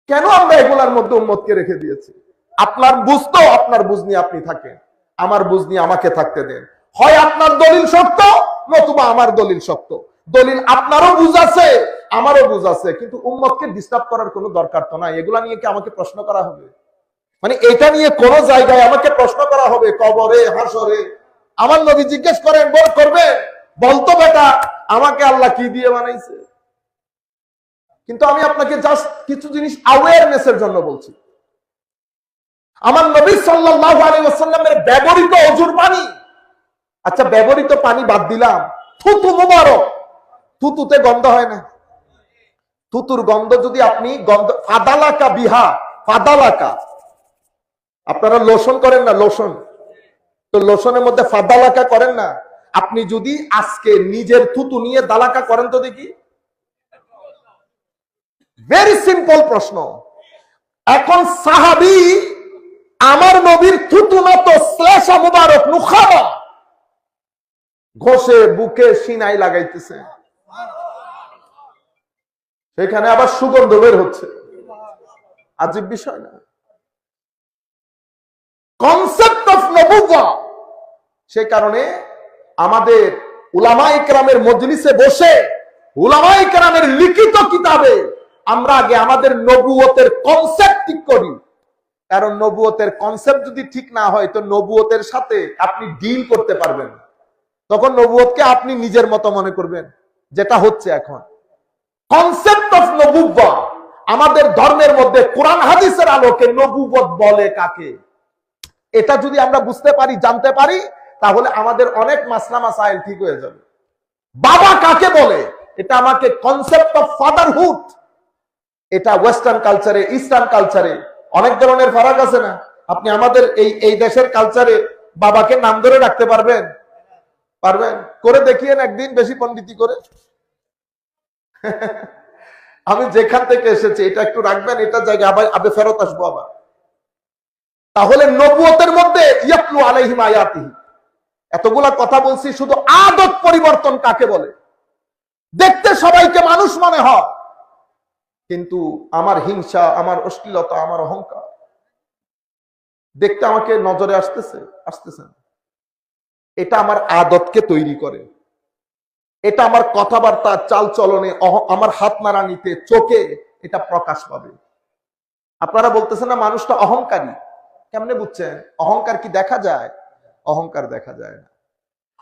S3: কেন আমরা এগুলার মধ্যে উম্মতকে রেখে দিয়েছি? আপনার বুঝতো, আপনার বুঝ নিয়ে আপনি থাকেন, আমার বুঝ নিয়ে আমাকে থাকতে দেন। হয় আপনার দলিল শক্ত, নতুবা আমার দলিল শক্ত। দলিল আপনারও বুঝ আছে, আমারও বুঝ আছে, কিন্তু উম্মতকে ডিস্টার্ব করার কোনো দরকার তো নাই। এগুলা নিয়ে কি আমাকে প্রশ্ন করা হবে? মানে এটা নিয়ে কোন জায়গায় আমাকে প্রশ্ন করা হবে? কবরে, হাসরে আমার নবী জিজ্ঞেস করেন, করবে বলতো বেটা আমাকে আল্লাহ কি দিয়ে বানাইছে? কিন্তু আমি আপনাকে জাস্ট কিছু জিনিস অ্যাওয়ারনেসের জন্য বলছি। আমার নবী সাল্লাল্লাহু আলাইহি ওয়াসাল্লামের ব্যবহৃত অজুর পানি, আচ্ছা ব্যবহৃত পানি বাদ দিলাম, থুতু মুবারক, থুতুতে গন্ধ হয় না? থুতুর গন্ধ যদি আপনি ফাদালাকা বিহা, ফাদালাকা, আপনারা লোশন করেন না? লোশন, তো লোশনের মধ্যে ফাদালাকা করেন না? আপনি যদি আজকে নিজের থুতু নিয়ে দালাকা করেন তো দেখি। ভেরি সিম্পল প্রশ্ন। এখন সাহাবী আমার নবীর থুতু মত শ্লেষা মুবারক নুখাবা ঘষে বুকে সিনাই লাগাইতেছে, সেখানে আবার সুগন্ধ বের হচ্ছে। আজীব বিষয় না? Concept of নবুওয়া। সে কারণে আমাদের উলামায়ে কেরামের মজলিসে বসে, উলামায়ে কেরামের লিখিত কিতাবে আমরা আগে আমাদের নবুয়তের কনসেপ্ট ঠিক করি। কারণ নবুয়তের কনসেপ্ট যদি ঠিক না হয়, তো নবুয়তের সাথে আপনি ডিল করতে পারবেন না। তখন নবুয়তকে আপনি নিজের মতো মনে করবেন, যেটা হচ্ছে এখন। কনসেপ্ট অফ নবুওয়া, আমাদের ধর্মের মধ্যে কোরআন হাদিসের আলোকে নবুয়ত বলে কাকে, এটা যদি আমরা বুঝতে পারি, জানতে পারি, তাহলে আমাদের অনেক মাসলা মাসাইল ঠিক হয়ে যাবে। বাবা কাকে বলে, এটা আমাকে কনসেপ্ট অফ ফাদারহুড, এটা ওয়েস্টার্ন কালচারে, ইস্টার্ন কালচারে অনেক ধরনের ফারাক আছে না? আপনি আমাদের এই দেশের কালচারে বাবাকে নাম ধরে রাখতে পারবেন? পারবেন? করে দেখিয়েন একদিন, বেশি পণ্ডিতি করে। আমি যেখান থেকে এসেছি এটা একটু রাখবেন, এটা জায়গায় আবার ফেরত আসবো আবার। তাহলে নবুয়তের মধ্যে ইয়াতলু আলাইহিম আয়াতিহি, এতগুলা কথা বলছি, শুধু আদত পরিবর্তন কাকে বলে? দেখতে সবাইকে মানুষ মনে হয়, কিন্তু আমার হিংসা, আমার অশ্লীলতা, আমার অহংকার দেখতে আমাকে নজরে আসতেছে না। এটা আমার আদতকে তৈরি করে, এটা আমার কথাবার্তা, চাল চলনে, আমার হাত নাড়ানিতে, চোখে এটা প্রকাশ পাবে। আপনারা বলতেছেন না মানুষটা অহংকারী, কেমনে বুঝছেন? অহংকার কি দেখা যায়? অহংকার দেখা যায় না।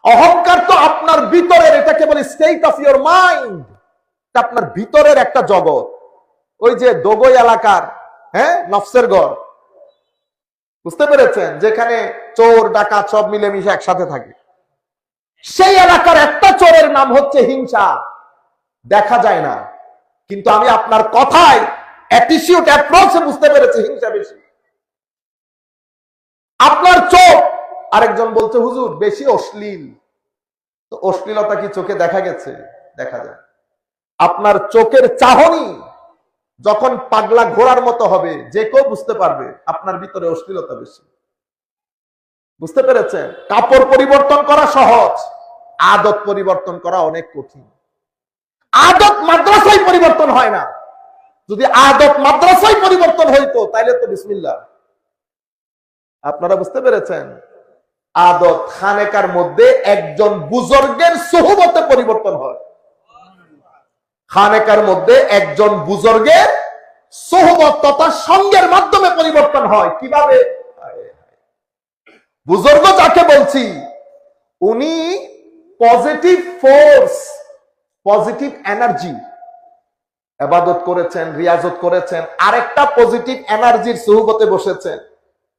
S3: অহংকার তো আপনার ভিতরের, এটাকে বলে স্টেট অফ ইউর মাইন্ড, আপনার ভিতরের একটা জগৎ। ওই যে দোগই এলাকার নফসের ঘর, বুঝতে পেরেছেন? যেখানে চোর ডাকাত সব মিলেমিশে একসাথে থাকে, সেই এলাকার একটা চোরের নাম হচ্ছে হিংসা। দেখা যায় না, কিন্তু আমি আপনার কথায় অ্যাটিটিউড, অ্যাপ্রোচে বুঝতে পেরেছি হিংসা বেশি। আপনার চোখ, আরেকজন বলছে হুজুর বেশি অশ্লীল, তো অশ্লীলতা কি চোখে দেখা গেছে? দেখা যায়। আপনার চোখের চাহনি যখন পাগলা ঘোড়ার মতো হবে, যে কেউ বুঝতে পারবে আপনার ভিতরে অশ্লীলতা বেশি। বুঝতে পেরেছেন? কাপড় পরিবর্তন করা সহজ, আদত পরিবর্তন করা অনেক কঠিন। আদত মাদ্রাসায় পরিবর্তন হয় না। যদি আদত মাদ্রাসায় পরিবর্তন হইতো তাইলে তো বিসমিল্লাহ। আপনারা বুঝতে পেরেছেন? আদত খানেকার মধ্যে একজন বুজুর্গের সুহবতে পরিবর্তন হয়। খানেকার মধ্যে একজন বুজুর্গের সুহবত তথা সঙ্গের মাধ্যমে পরিবর্তন হয়। কিভাবে? বুজুর্গ যাকে বলছি, উনি পজিটিভ ফোর্স, পজিটিভ এনার্জি, ইবাদত করেছেন, রিয়াজত করেছেন, আরেকটা পজিটিভ এনার্জির সুহবতে বসেছেন,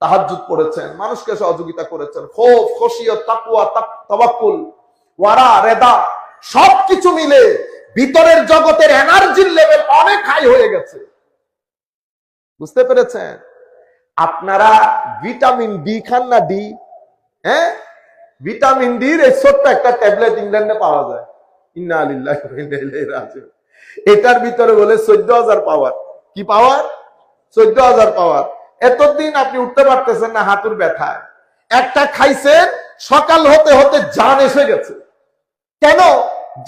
S3: তাহাজ্জুদ পড়েছেন, মানুষকে সহযোগিতা করেছেন, খৌফ, খশিয়ত, তাকওয়া, তাওয়াক্কুল, ওয়ারা, রেদা, সবকিছু মিলে ভিতরের জগতের এনার্জির লেভেল অনেক হাই হয়ে গেছে। বুঝতে পেরেছেন? আপনারা ভিটামিন ডি খান না? ডি, হ্যাঁ, ভিটামিন ডির এই ছোট্ট একটা ট্যাবলেট ইংল্যান্ডে পাওয়া যায়। ইন্না লিল্লাহি ওয়া ইন্না ইলাইহি রাজিউন। এটার ভিতরে বলে 14,000 পাওয়ার। কি পাওয়ার? 14,000 পাওয়ার। এতদিন আপনি উঠতে পারতেছেন না হাঁটুর ব্যথায়, একটা খাইছেন, সকাল হতে হতে জান এসে গেছে। কেন?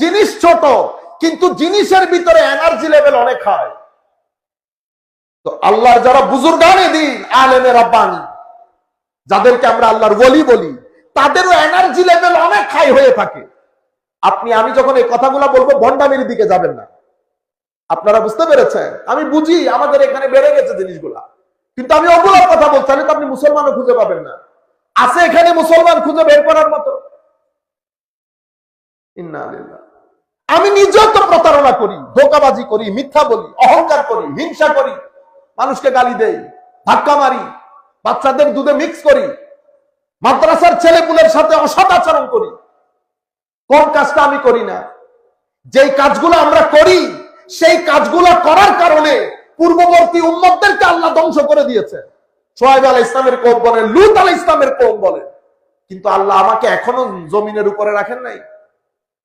S3: জিনিস ছোট, কিন্তু জিনিসের ভিতরে এনার্জি লেভেল অনেক হয়। তো আল্লাহর যারা বুজুর্গানে দিন, আলেমে রাব্বানি, যাদেরকে আমরা আল্লাহর ওলি বলি, তাদেরও এনার্জি লেভেল অনেক হাই হয়ে থাকে। আমি যখন এই কথাগুলো বলবো, ভণ্ডামির দিকে যাবেন না। আপনারা বুঝতে পেরেছেন? আমি বুঝি আমাদের এখানে বেড়ে গেছে জিনিসগুলা, কিন্তু আমি ওগুলোর কথা বলছি, তাহলে তো আপনি মুসলমানও খুঁজে পাবেন না। আছে এখানে মুসলমান খুঁজে বের করার মতো? ইন্না লিল্লাহ। আমি নিজেও তো প্রতারণা করি, ধোঁকাবাজি করি, মিথ্যা বলি, অহংকার করি, হিংসা করি, মানুষকে গালি দেই, ধাক্কা মারি, বাচ্চাদের দুধে মিক্স করি, মাদ্রাসার ছেলেপুলের সাথে অসৎ আচরণ করি। কোন কাজটা আমি করি না? যেই কাজগুলো আমরা করি, সেই কাজগুলো করার কারণে পূর্ববর্তী উম্মতদেরকে আল্লাহ ধ্বংস করে দিয়েছে। সোহাইব আলাইহিস সালামের কওম বলেন, লূত আলাইহিস সালামের কওম বলেন, কিন্তু আল্লাহ আমাকে এখনো জমিনের উপরে রাখেন নাই।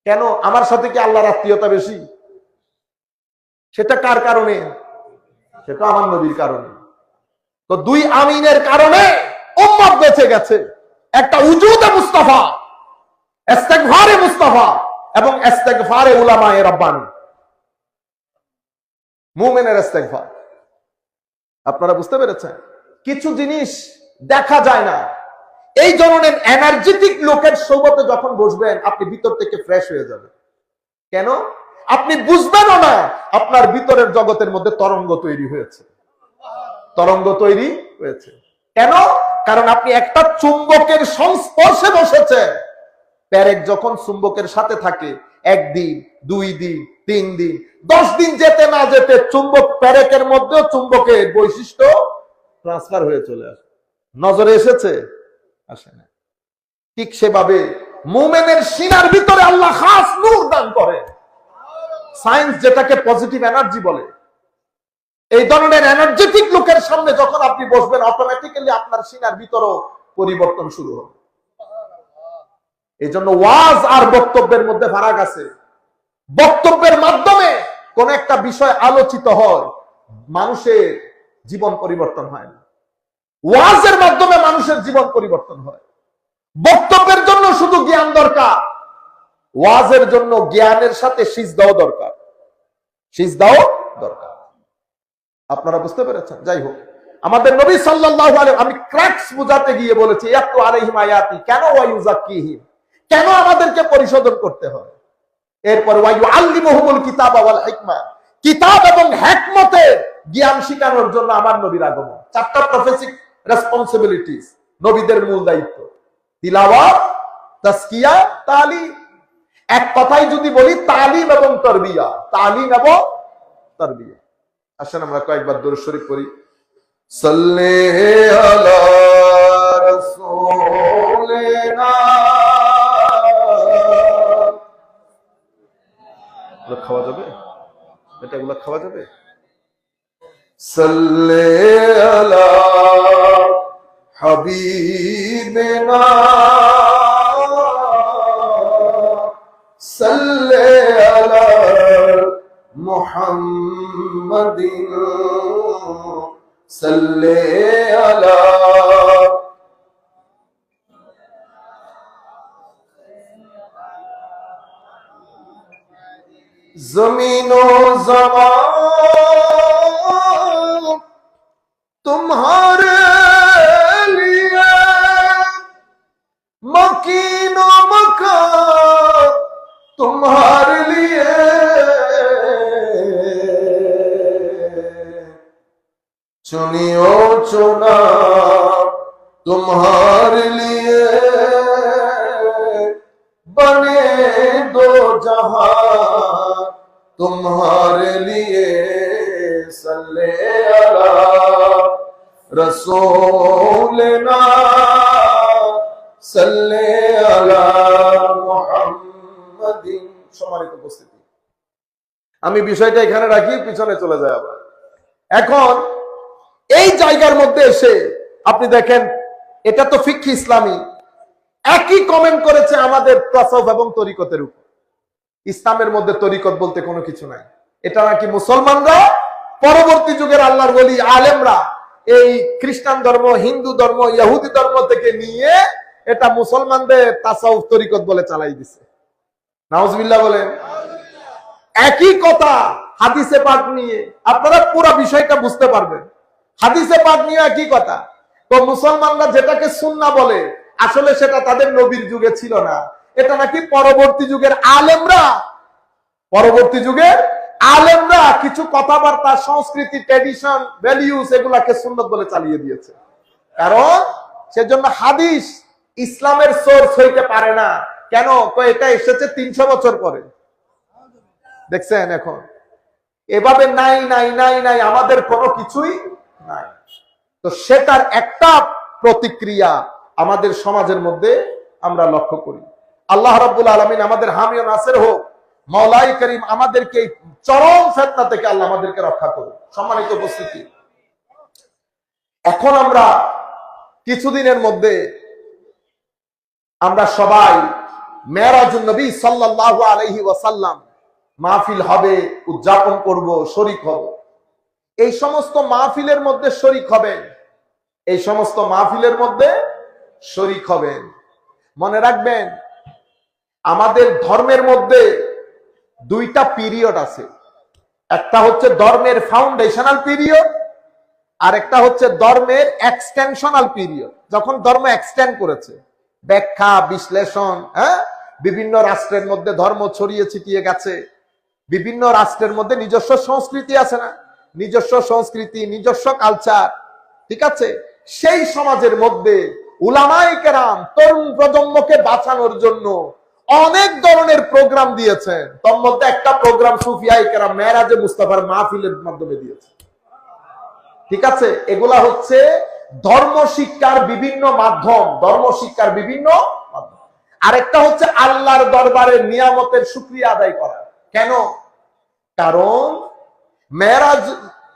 S3: কেন? আমার সাথে কি আল্লাহর আত্মীয়তা বেশি? সেটা কার কারণে? সেটা আমার নবীর কারণে। তো দুই আমিনের কারণে উম্মত বেঁচে গেছে। একটা উজুদে মুস্তাফা, ইস্তেগফারে মুস্তাফা এবং ইস্তেগফারে উলামায়ে রাব্বানি, মুমিনের ইস্তেগফার। আপনারা বুঝতে পেরেছেন? কিছু জিনিস দেখা যায় না। এই ধরনের এনার্জেটিক লোকের সোহবতে যখন বসবেন, আপনি ভিতর থেকে ফ্রেশ হয়ে যাবেন। কেন? আপনি বুঝবেনও না আপনার ভিতরের জগতের মধ্যে তরঙ্গ তৈরি হয়েছে। তরঙ্গ তৈরি হয়েছে কেন? কারণ আপনি একটা চুম্বকের সংস্পর্শে বসেছেন। প্যারেক যখন চুম্বকের সাথে থাকে, 1 দিন, 2 দিন, 3 দিন, 10 দিন যেতে না যেতে চুম্বক প্যারেকের মধ্যেও চুম্বকের বৈশিষ্ট্য ট্রান্সফার হয়ে চলে আসে। নজরে এসেছে? আসে না। ঠিক সেভাবে মুমিনের সিনার ভিতরে আল্লাহ খাস নূর দান করে। সায়েন্স যেটাকে পজিটিভ এনার্জি বলে। এই ধরনের এনার্জেটিক লোকের সামনে যখন আপনি বসবেন, অটোমেটিক্যালি আপনার সিনার ভিতরও পরিবর্তন শুরু হবে। এই জন্য ওয়াজ আর বক্তব্যের মধ্যে ফারাক আছে। বক্তব্যের মাধ্যমে কোন একটা বিষয় আলোচিত হয়, মানুষের জীবন পরিবর্তন হয় না। ওয়াজের মাধ্যমে মানুষের জীবন পরিবর্তন হয়। বক্তব্যের জন্য শুধু জ্ঞান দরকার, ওয়াজের জন্য জ্ঞানের সাথে সিজদাও দরকার। সিজদাও দরকার। আপনারা বুঝতে পেরেছেন? যাই হোক, আমাদের নবী সাল্লাল্লাহু আলাইহি, আমি ক্র্যাক্স বুঝাতে গিয়ে বলেছি, ইয়াতলু আলাইহিম আয়াতি, কেন ওয়ায়ুযাক্কিহিম, কেন আমাদেরকে পরিশোধন করতে হয়। এরপরে ওয়ায়ুআল্লিমুহুমুল কিতাবা ওয়াল হিকমা, কিতাব এবং হিকমতের জ্ঞান শিখানোর জন্য আমার নবীর আগমন। 4টা প্রফেসিক রেসপন্সিবিলিটিস, নবীদের মূল দায়িত্ব: তিলাওয়াত, তাজকিয়া, তালিম। এক কথাই যদি বলি, তালিম এবং তারবিয়া, তালিম এবং তারবিয়া। আসেন আমরা কয়েকবার দরুদ শরীফ পড়ি। সাল্লি আলা রাসূলিনা। খাওয়া যাবে? এগুলো খাওয়া যাবে? সাল্লি আলা হাবিবিনা, সাল্লি আলা মুহাম্মাদিন, সাল্লি আলা জমিনো জমান तुम्हारे लिए, मकीनो मकान तुम्हारे लिए, चुनियो चुना तुम्हारे लिए, बने दो जहां तुम्हारे लिए, सल्ले अला रसूलिना, सल्ले अला मुহাম্মাদিন। সম্মানিত উপস্থিতি, আমি বিষয়টা এখানে রাখি, পিছনে চলে যাই আবার। এখন এই জায়গার মধ্যে এসে আপনি দেখেন, এটা তো ফিকহ ইসলামী, একই কমেন্ট করেছে আমাদের তাসাউফ এবং তরিকতের উপর। ইসলামের মধ্যে তরিকত বলতে কোনো কিছু নাই। এটা নাকি মুসলমানরা পরবর্তী যুগের আল্লাহর ওলি আলেমরা এই খ্রিস্টান ধর্ম, হিন্দু ধর্ম, ইহুদি ধর্ম থেকে নিয়ে এটা মুসলমানদের তাসাউফ তরিকত বলে চালাই দিছে। নাউজুবিল্লাহ বলেন। একই কথা হাদিসে পাক নিয়ে, আপনারা পুরো বিষয়টা বুঝতে পারবেন। হাদিসে পাক নিয়ে একই কথা। তো মুসলমানরা যেটাকে সুন্নাহ বলে, আসলে সেটা তাদের নবীর যুগে ছিল না। এটা নাকি পরবর্তী যুগের আলেমরা কিছু কথাবার্তা, সংস্কৃতি, ট্র্যাডিশন, ভ্যালিউস এগুলাকে সুন্নাত বলে চালিয়ে দিয়েছে। কারণ সেজন্য হাদিস ইসলামের সোর্স হইতে পারে না। কেন? তো এটা এসেছে 300 বছর পরে। দেখছেন এখন এভাবে নাই নাই নাই নাই, আমাদের কোনো কিছুই নাই। তো সেটার একটা প্রতিক্রিয়া আমাদের সমাজের মধ্যে আমরা লক্ষ্য করি। আল্লাহ রাব্বুল আলামিন আমাদের হামি ও নাসির হোক। মাওলাই করিম আমাদেরকে চরম ফিতনা থেকে আল্লাহ আমাদেরকে রক্ষা করুন। সম্মানিত উপস্থিতি, এখন আমরা কিছুদিনের মধ্যে আমরা সবাই মেরাজুন নবী সাল্লাল্লাহু আলাইহি ওয়াসাল্লাম মাহফিল হবে, উদযাপন করব, শরীক হব। এই সমস্ত মাহফিলের মধ্যে শরীক হবেন, এই সমস্ত মাহফিলের মধ্যে শরীক হবেন। মনে রাখবেন, আমাদের ধর্মের মধ্যে দুইটা পিরিয়ড আছে। একটা হচ্ছে ধর্মের ফাউন্ডেশনাল পিরিয়ড, আর একটা হচ্ছে ধর্মের এক্সটেনশনাল পিরিয়ড। যখন ধর্ম এক্সটেন্ড করেছে, ব্যাখ্যা, বিশ্লেষণ, বিভিন্ন রাষ্ট্রের মধ্যে ধর্ম ছড়িয়ে ছিটিয়ে গেছে, বিভিন্ন রাষ্ট্রের মধ্যে নিজস্ব সংস্কৃতি আছে না, নিজস্ব সংস্কৃতি, নিজস্ব কালচার, ঠিক আছে। সেই সমাজের মধ্যে উলামায়ে কেরাম তরুণ প্রজন্মকে বাঁচানোর জন্য অনেক ধরনের প্রোগ্রাম দিয়েছেন। তার মধ্যে একটা প্রোগ্রাম সুফিয়ায়ে কেরাম মেরাজে মুস্তাফার মাহফিলের মাধ্যমে দিয়েছে, ঠিক আছে। এগুলা হচ্ছে ধর্ম শিক্ষার বিভিন্ন মাধ্যম, আরেকটা হচ্ছে আল্লাহর দরবারে নিয়ামতের শুকরিয়া আদায় করা। কেন? কারণ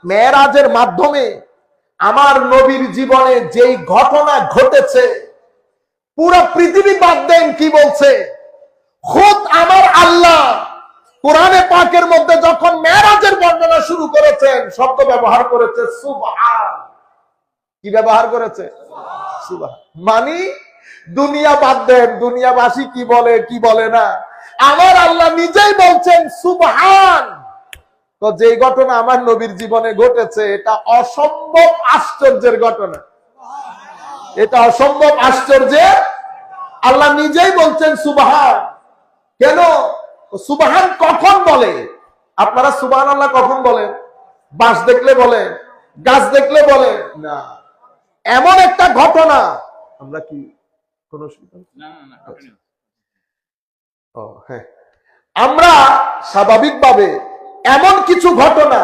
S3: মেরাজের মাধ্যমে আমার নবীর জীবনে যেই ঘটনা ঘটেছে, পুরো পৃথিবী বাদ দেন কি বলছে, খুদ আমার আল্লাহ কোরআনে পাকের মধ্যে যখন মেরাজের বর্ণনা শুরু করেছেন, শব্দ ব্যবহার করেছে সুবহান। কি ব্যবহার করেছে? সুবহান। মানে দুনিয়া বাদ দেন, দুনিয়াবাসী কি বলে কি বলে না, আমার আল্লাহ নিজেই বলছেন সুবহান। তো যে ঘটনা আমার নবীর জীবনে ঘটেছে, এটা অসম্ভব আশ্চর্যের ঘটনা, এটা অসম্ভব আশ্চর্যের। আল্লাহ নিজেই বলছেন সুবহান। কেন? সুবহান কখন বলে? আপনারা সুবহানাল্লাহ কখন বলেন? বাঁশ দেখলে বলেন, গাছ দেখলে বলেন না, এমন একটা ঘটনা। আমরা কি কোনো হ্যাঁ, আমরা স্বাভাবিকভাবে এমন কিছু ঘটনা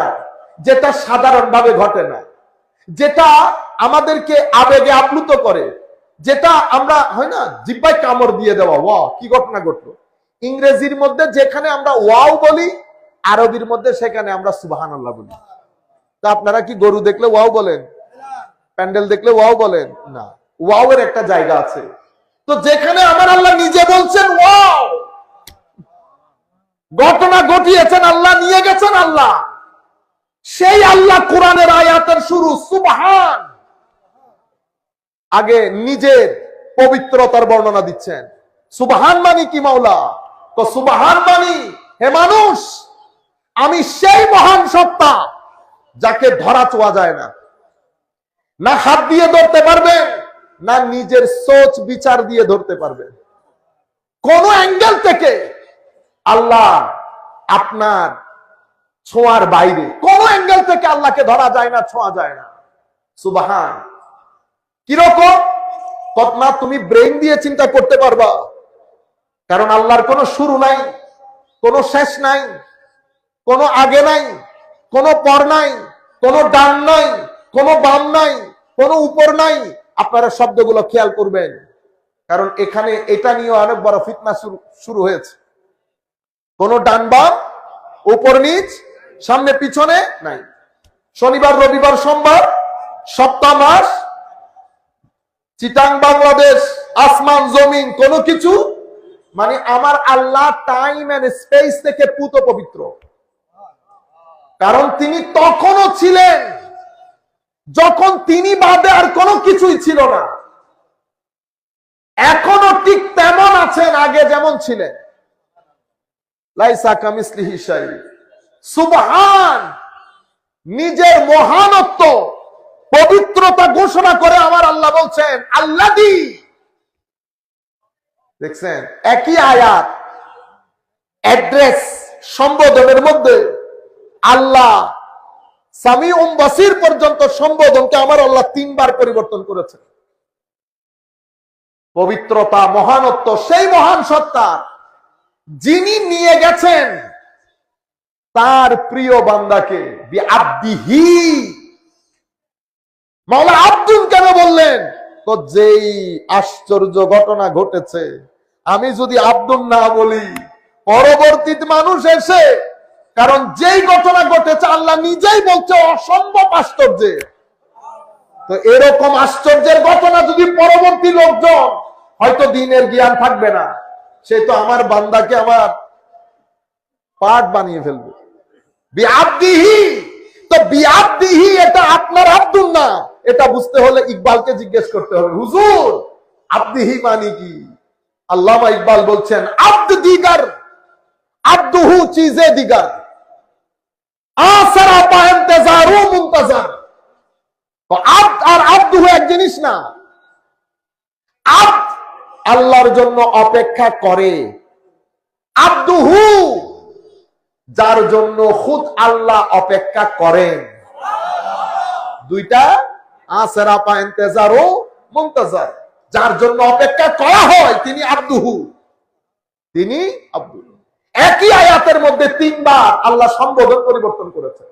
S3: যেটা সাধারণভাবে ঘটে না, যেটা আমাদেরকে আবেগে আপ্লুত করে, যেটা আমরা হয় না জিহ্বায় কামড় দিয়ে দেওয়া, ওয়াও কি ঘটনা ঘটলো। ইংরেজির মধ্যে যেখানে আমরা ওয়াও বলি, আরবির মধ্যে সেখানে আমরা সুবহানাল্লাহ বলি। তা আপনারা কি গরু দেখলে ওয়াও বলেন? প্যান্ডেল দেখলে ওয়াও বলেন না? ওয়াও এর একটা জায়গা আছে। তো যেখানে আমার আল্লাহ নিজে বলছেন ওয়াও, ঘটনা ঘটিয়েছেন আল্লাহ, নিয়ে গেছেন আল্লাহ, সেই আল্লাহ কোরআনের আয়াতের শুরু সুবহান। আগে নিজের পবিত্রতার বর্ণনা দিচ্ছেন। সুবহান মানি কি মাওলা? তো সুবহান মানি, হে মানুষ, আমি সেই মহান সত্তা যাকে ধরা ছোঁয়া যায় না, না হাত দিয়ে ধরতে পারবেন, না নিজের সোচ বিচার দিয়ে ধরতে পারবেন। কোন অ্যাঙ্গেল থেকে আল্লাহ আপনার ছোঁয়ার বাইরে, কোন অ্যাঙ্গেল থেকে আল্লাহকে ধরা যায় না, ছোঁয়া যায় না। সুবহান। কিরকম? না তুমি ব্রেইন দিয়ে চিন্তা করতে পারবা, কারণ আল্লাহর কোনো শুরু নাই, কোনো শেষ নাই, কোনো আগে নাই, কোনো পর নাই, কোনো ডান নাই, কোনো বাম নাই, কোনো উপর নাই। আপনারা শব্দগুলো খেয়াল করবেন, কারণ এখানে এটা নিয়ে অনেক বড় ফিতনা শুরু হয়েছে। কোনো ডান বাম, উপর নিচ, সামনে পিছনে নাই। শনিবার, রবিবার, সোমবার, সপ্তাহ, মাস, চিটাং বাংলাদেশ, আসমান জমিন কোনো কিছু, মানে আমার আল্লাহ টাইম এন্ড স্পেস থেকে পুত পবিত্র। কারণ তিনি তখনও ছিলেন যখন তিনি বাদে আর কোনো কিছুই ছিল না, এখনো ঠিক তেমন আছেন আগে যেমন ছিলেন। লাইসা কামিসলিহি শাই। সুবহান, নিজের মহানত্ব পবিত্রতা ঘোষণা করে আমার আল্লাহ বলছেন আল্লাযী। দেখছেন একই আয়াত, অ্যাড্রেস, সম্বোধনের মধ্যে আল্লাহ সামিউম বাসির পর্যন্ত সম্বোধনকে আমার আল্লাহ 3 বার পরিবর্তন করেছেন। পবিত্রতা, মহানত্ব সেই মহান সত্তা যিনি নিয়ে গেছেন তার প্রিয় বান্দাকে বিআবদিহি। মাওলা আব্দুল কেন বললেন? যেই আশ্চর্য ঘটনা ঘটেছে, আমি যদি আব্দুল না বলি পরবর্তী মানুষ এসে, কারণ যেই ঘটনা ঘটেছে আল্লাহ নিজেই বলছে অসম্ভব আশ্চর্যের, তো এরকম আশ্চর্যের ঘটনা যদি পরবর্তী লোকজন, হয়তো দিনের জ্ঞান থাকবে না, সে তো আমার বান্দাকে আমার পাঠ বানিয়ে ফেলবে। বিআবদিহি, তো বিআবদিহি এটা আপনার আব্দুল না, এটা বুঝতে হলে ইকবালকে জিজ্ঞেস করতে হবে, হুজুর আব্দিহি মানে কি? আল্লামা ইকবাল বলছেন আব্দ দিগার, আব্দুহু চিজে দিগার, আসারা পা ইন্তেজারু মুনতাজার। তো আব্দ আর আব্দুহু এক জিনিস না। আব্দ আল্লাহর জন্য অপেক্ষা করে, আব্দুহু যার জন্য খুদ আল্লাহ অপেক্ষা করেন। দুইটা, আসারা পা ইন্তেজারু মুনতাজার, যার জন্য অপেক্ষা করা হয় তিনি আব্দুহু, তিনি আব্দুল। একই আয়াতের মধ্যে 3 বার আল্লাহ সম্বোধন পরিবর্তন করেছে।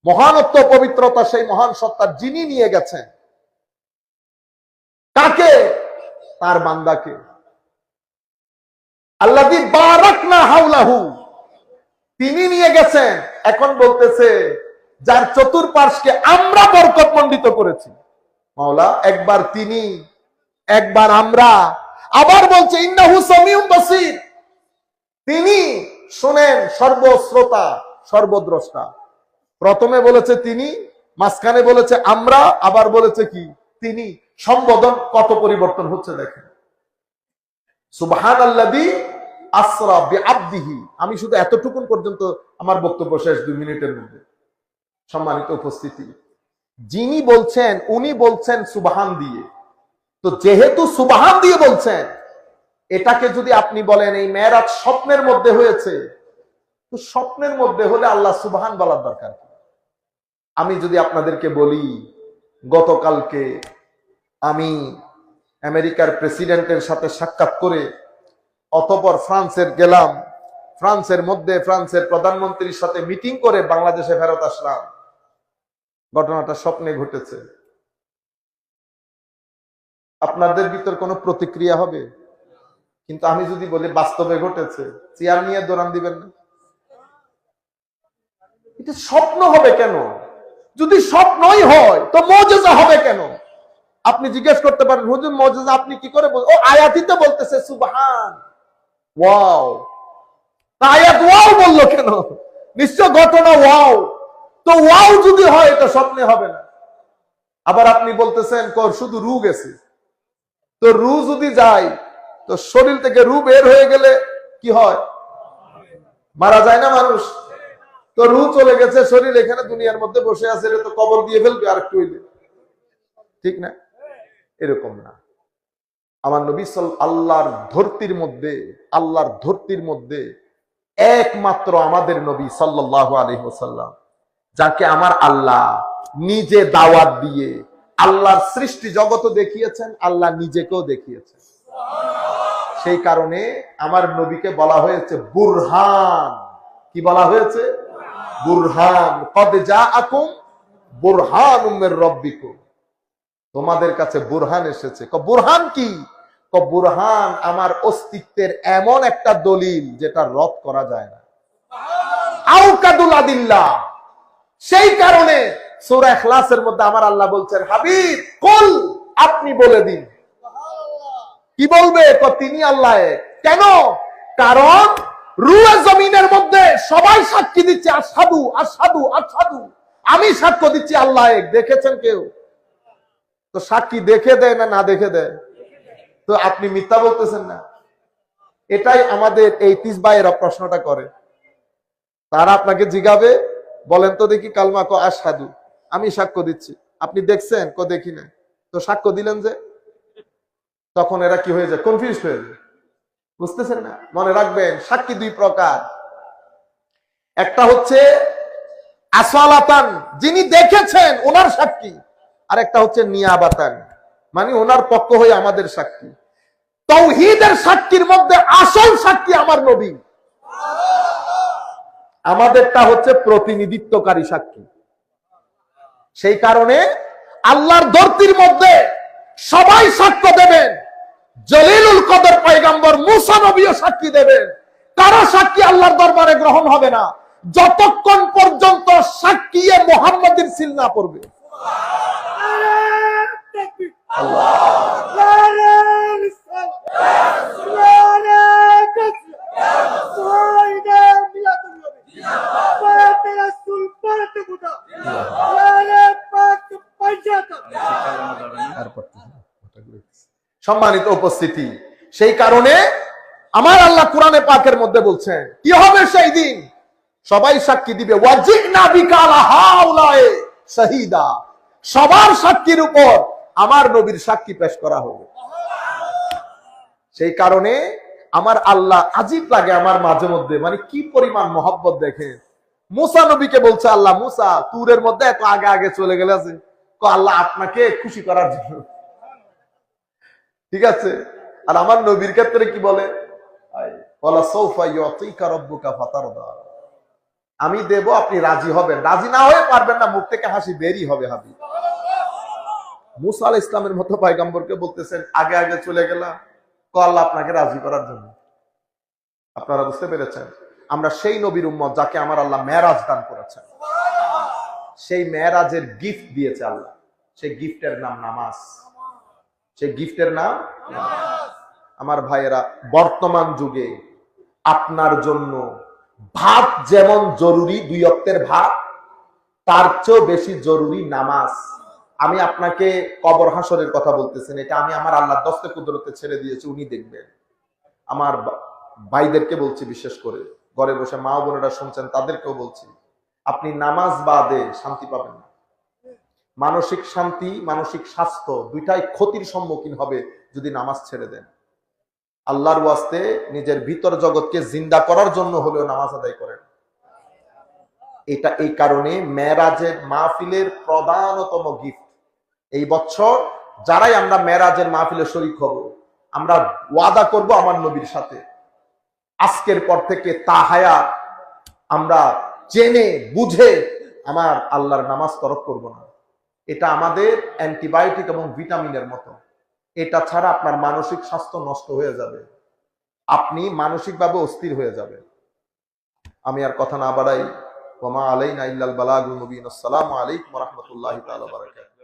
S3: মহানত্ব, পবিত্রতা সেই মহান সত্তা যিনি নিয়ে গেছেন কাকে? তার বান্দাকে। আল্লাযী বারাকনা হাওলাহু, তিনি নিয়ে গেছেন। এখন বলতেছে যার চতুর্পার্শ্বে আমরা বরকতমণ্ডিত করেছি। মাওলা একবার তিনি, একবার আমরা, আবার বলছে ইন্নাহু সামিউম বাসীর, তিনি শোনেন, সর্বশ্রোতা, সর্বদ্রষ্টা। প্রথমে বলেছে তিনি, মাঝখানে বলেছে আমরা, আবার বলেছে কি তিনি। সম্বোধন কত পরিবর্তন হচ্ছে দেখেন। সুবহানাল্লাযী আসরা বিআবদিহি। আমি শুধু এতটুকুন পর্যন্ত আমার বক্তব্য শেষ, 2 মিনিটের মধ্যে। সম্মানিত উপস্থিতি, যিনি বলছেন উনি বলছেন সুবহান দিয়ে। তো যেহেতু সুবহান দিয়ে বলছেন, এটাকে যদি আপনি বলেন এই মেরাজ স্বপ্নের মধ্যে হয়েছে, তো স্বপ্নের মধ্যে হলে আল্লাহ সুবহান বলার দরকার কি? আমি যদি আপনাদেরকে বলি গতকালকে আমি আমেরিকার প্রেসিডেন্টের সাথে সাক্ষাৎ করে অতঃপর ফ্রান্সের গেলাম, ফ্রান্সের মধ্যে ফ্রান্সের প্রধানমন্ত্রীর সাথে মিটিং করে বাংলাদেশে ফেরত আসলাম, ঘটনাটা স্বপ্নে ঘটেছে, আপনাদের ভিতর কোনো প্রতিক্রিয়া হবে? কিন্তু আমি যদি বলি বাস্তবে ঘটেছে, চেয়ার নিয়ে দৌড়ান দিবেন না? এটা স্বপ্ন হবে কেন? যদি স্বপ্নই হয় তো মুজিজা হবে কেন? আপনি জিজ্ঞেস করতে পারেন হুজুর মুজিজা আপনি কি করে বলেন? ও আয়াতিতে বলতেছে সুবহান, ওয়াও। আয়াত ওয়াও বললো কেন? নিশ্চয় ঘটনা ওয়াও। তো ওয়াও যদি হয় এটা স্বপ্নে হবে না। আবার আপনি বলতেছেন শুধু রু গেছে, তো রু যদি যায় তো শরীর থেকে রু বের হয়ে গেলে কি হয়? মারা যায় না মানুষ? তো রু চলে গেছে, শরীর এখানে দুনিয়ার মধ্যে বসে আছে, এটা তো কবর দিয়ে ফেলবে আর একটু হইলে, ঠিক না? এরকম না। আমার নবী আল্লাহর ধরতির মধ্যে একমাত্র আমাদের নবী সাল্লাল্লাহু আলাইহি ওয়াসাল্লাম, যাকে আমার আল্লাহ নিজে দাওয়াত দিয়ে আল্লাহর সৃষ্টি জগৎ দেখিয়েছেন, আল্লাহ নিজেকেও দেখিয়েছেন। সেই কারণে আমার নবীকে বলা হয়েছে বুরহান। কি বলা হয়েছে? বুরহান। কদ জাআকুম বুরহানুম মির রাব্বিকুম, তোমাদের কাছে বুরহান এসেছে। বুরহান কি? বুরহান আমার অস্তিত্বের এমন একটা দলিল যেটা রদ করা যায় না। আউকাদুল আদিল্লাহ। সেই কারণে সূরা ইখলাসের মধ্যে আমার আল্লাহ বলছেন হাবিব কুল আপনি বলে দিন। কি বলবে? তিনি আল্লাহ এক। কেন? কারণ রুয়ে জমিনের মধ্যে সবাই সাক্ষী দিচ্ছে আশহাদু আশহাদু আশহাদু, আমি সাক্ষ্য দিচ্ছি আল্লাহ এক। দেখেছেন কেউ? তো সাক্ষী দেখে দেয় না না দেখে দেয়? তো আপনি মিথ্যা বলতেছেন না। এটাই আমাদের এই 30 ভাইয়েরা প্রশ্নটা করে। তারা আপনাকে জিজ্ঞাবে, বলেন তো দেখি কালমা ক আশহাদু, আমি সাক্ষ্য দিচ্ছি। আপনি দেখছেন? ক দেখি না। তো সাক্ষ্য দিলেন যে? তখন এরা কি হয়ে যায়? কনফিউজ হয়ে যায়। বুঝতেছেন না? মনে রাখবেন, সাক্ষী দুই প্রকার। একটা হচ্ছে আসওয়ালাতান, যিনি দেখেছেন ওনার সাক্ষী, আর একটা হচ্ছে নিয়াবাতান, মানে ওনার পক্ষ হয়ে আমাদের সাক্ষী। তাওহীদের সাক্ষীর মধ্যে আসল সাক্ষী আমার নবী, আমাদেরটা হচ্ছে প্রতিনিধিত্বকারী সাক্ষী। সেই কারণে আল্লাহর ধরতির মধ্যে সবাই সাক্ষ্য দেবেন, জলিলুল কদর পয়গম্বর মুসা নবীও সাক্ষী দেবেন। কারো সাক্ষী আল্লাহর দরবারে গ্রহণ হবে না যতক্ষণ পর্যন্ত সাক্ষী মুহাম্মাদের সিল না পড়বে। সম্মানিত উপস্থিতি, সেই কারণে আমার আল্লাহ কোরআনে পাকের মধ্যে বলছেন কি হবে সেই দিন? সবাই সাক্ষী দিবে, ওয়াজিনা বিকা আলা হাউলায়ে শাহিদা, সবার সাক্ষীর উপর আমার নবীর সাক্ষী পেশ করা হবে। সেই কারণে আমার আল্লাহ আজিব লাগে আমার মাঝে মধ্যে, মানে কি পরিমাণ মহব্বত দেখে। মুসা নবীকে বলছে আল্লাহ, মুসা তুরের মধ্যে এত আগে আগে চলে গেলে আছে, আল্লাহ আপনাকে খুশি করার জন্য। ঠিক আছে? আর আমার নবীর ক্ষেত্রে কি বলে? আমি দেব, আপনি রাজি হবেন, রাজি না হয়ে পারবেন না, মুখ থেকে হাসি বেরি হবে। হাবিব মুসা আলাইহিস ইসলামের মতো পয়গম্বরকে বলতেছেন আগে আগে চলে গেলাম, আল্লাহ আপনাকে রাজি করার জন্য। আপনারা বুঝতে পেরেছেন? আমরা সেই নবীর উম্মত যাকে আমার আল্লাহ মেরাজ দান করেছেন। সেই মেরাজের গিফট দিয়েছে আল্লাহ, সেই গিফটের নাম নামাজ। সেই গিফটের নাম আমার ভাইয়েরা, বর্তমান যুগে আপনার জন্য ভাত যেমন জরুরি, 2 ওয়াক্তের ভাত, তার চেয়েও বেশি জরুরি নামাজ। আমি আপনাকে কবর হাসরের কথা বলতেছেন, এটা আমি আমার আল্লাহ দস্তে কুদরতে ছেড়ে দিয়েছি, উনি দেখবেন। আমার ভাইদেরকে বলছি, বিশেষ করে ঘরে বসে মা বোনেরা শুনছেন তাদেরকেও বলছি, আপনি নামাজ বাদে শান্তি পাবেন না। মানসিক শান্তি, মানসিক স্বাস্থ্য দুইটাই ক্ষতির সম্মুখীন হবে যদি নামাজ ছেড়ে দেন। আল্লাহর ওয়াস্তে নিজের ভিতর জগৎকে জিন্দা করার জন্য হলেও নামাজ আদায় করেন। এটা এই কারণে মেরাজের মাহফিলের প্রধানতম গিফট। এই বছর যারাই আমরা মেরাজের মাহফিলে শরীক হব, আমরা ওয়াদা করব আমার নবীর সাথে, আজকের পর থেকে তাহায়াত আমরা জেনে বুঝে আমার আল্লাহর নামাজ তরক করব না। এটা আমাদের অ্যান্টিবায়োটিক এবং ভিটামিনের মতো। এটা ছাড়া আপনার মানসিক স্বাস্থ্য নষ্ট হয়ে যাবে, আপনি মানসিকভাবে অস্থির হয়ে যাবে। আমি আর কথা না বাড়াই, ওয়া মা আলাইনা ইল্লাল বালাগুল মুবিন। আসসালামু আলাইকুম ওয়া রাহমাতুল্লাহি তাআলা ওয়া বারাকাতুহু।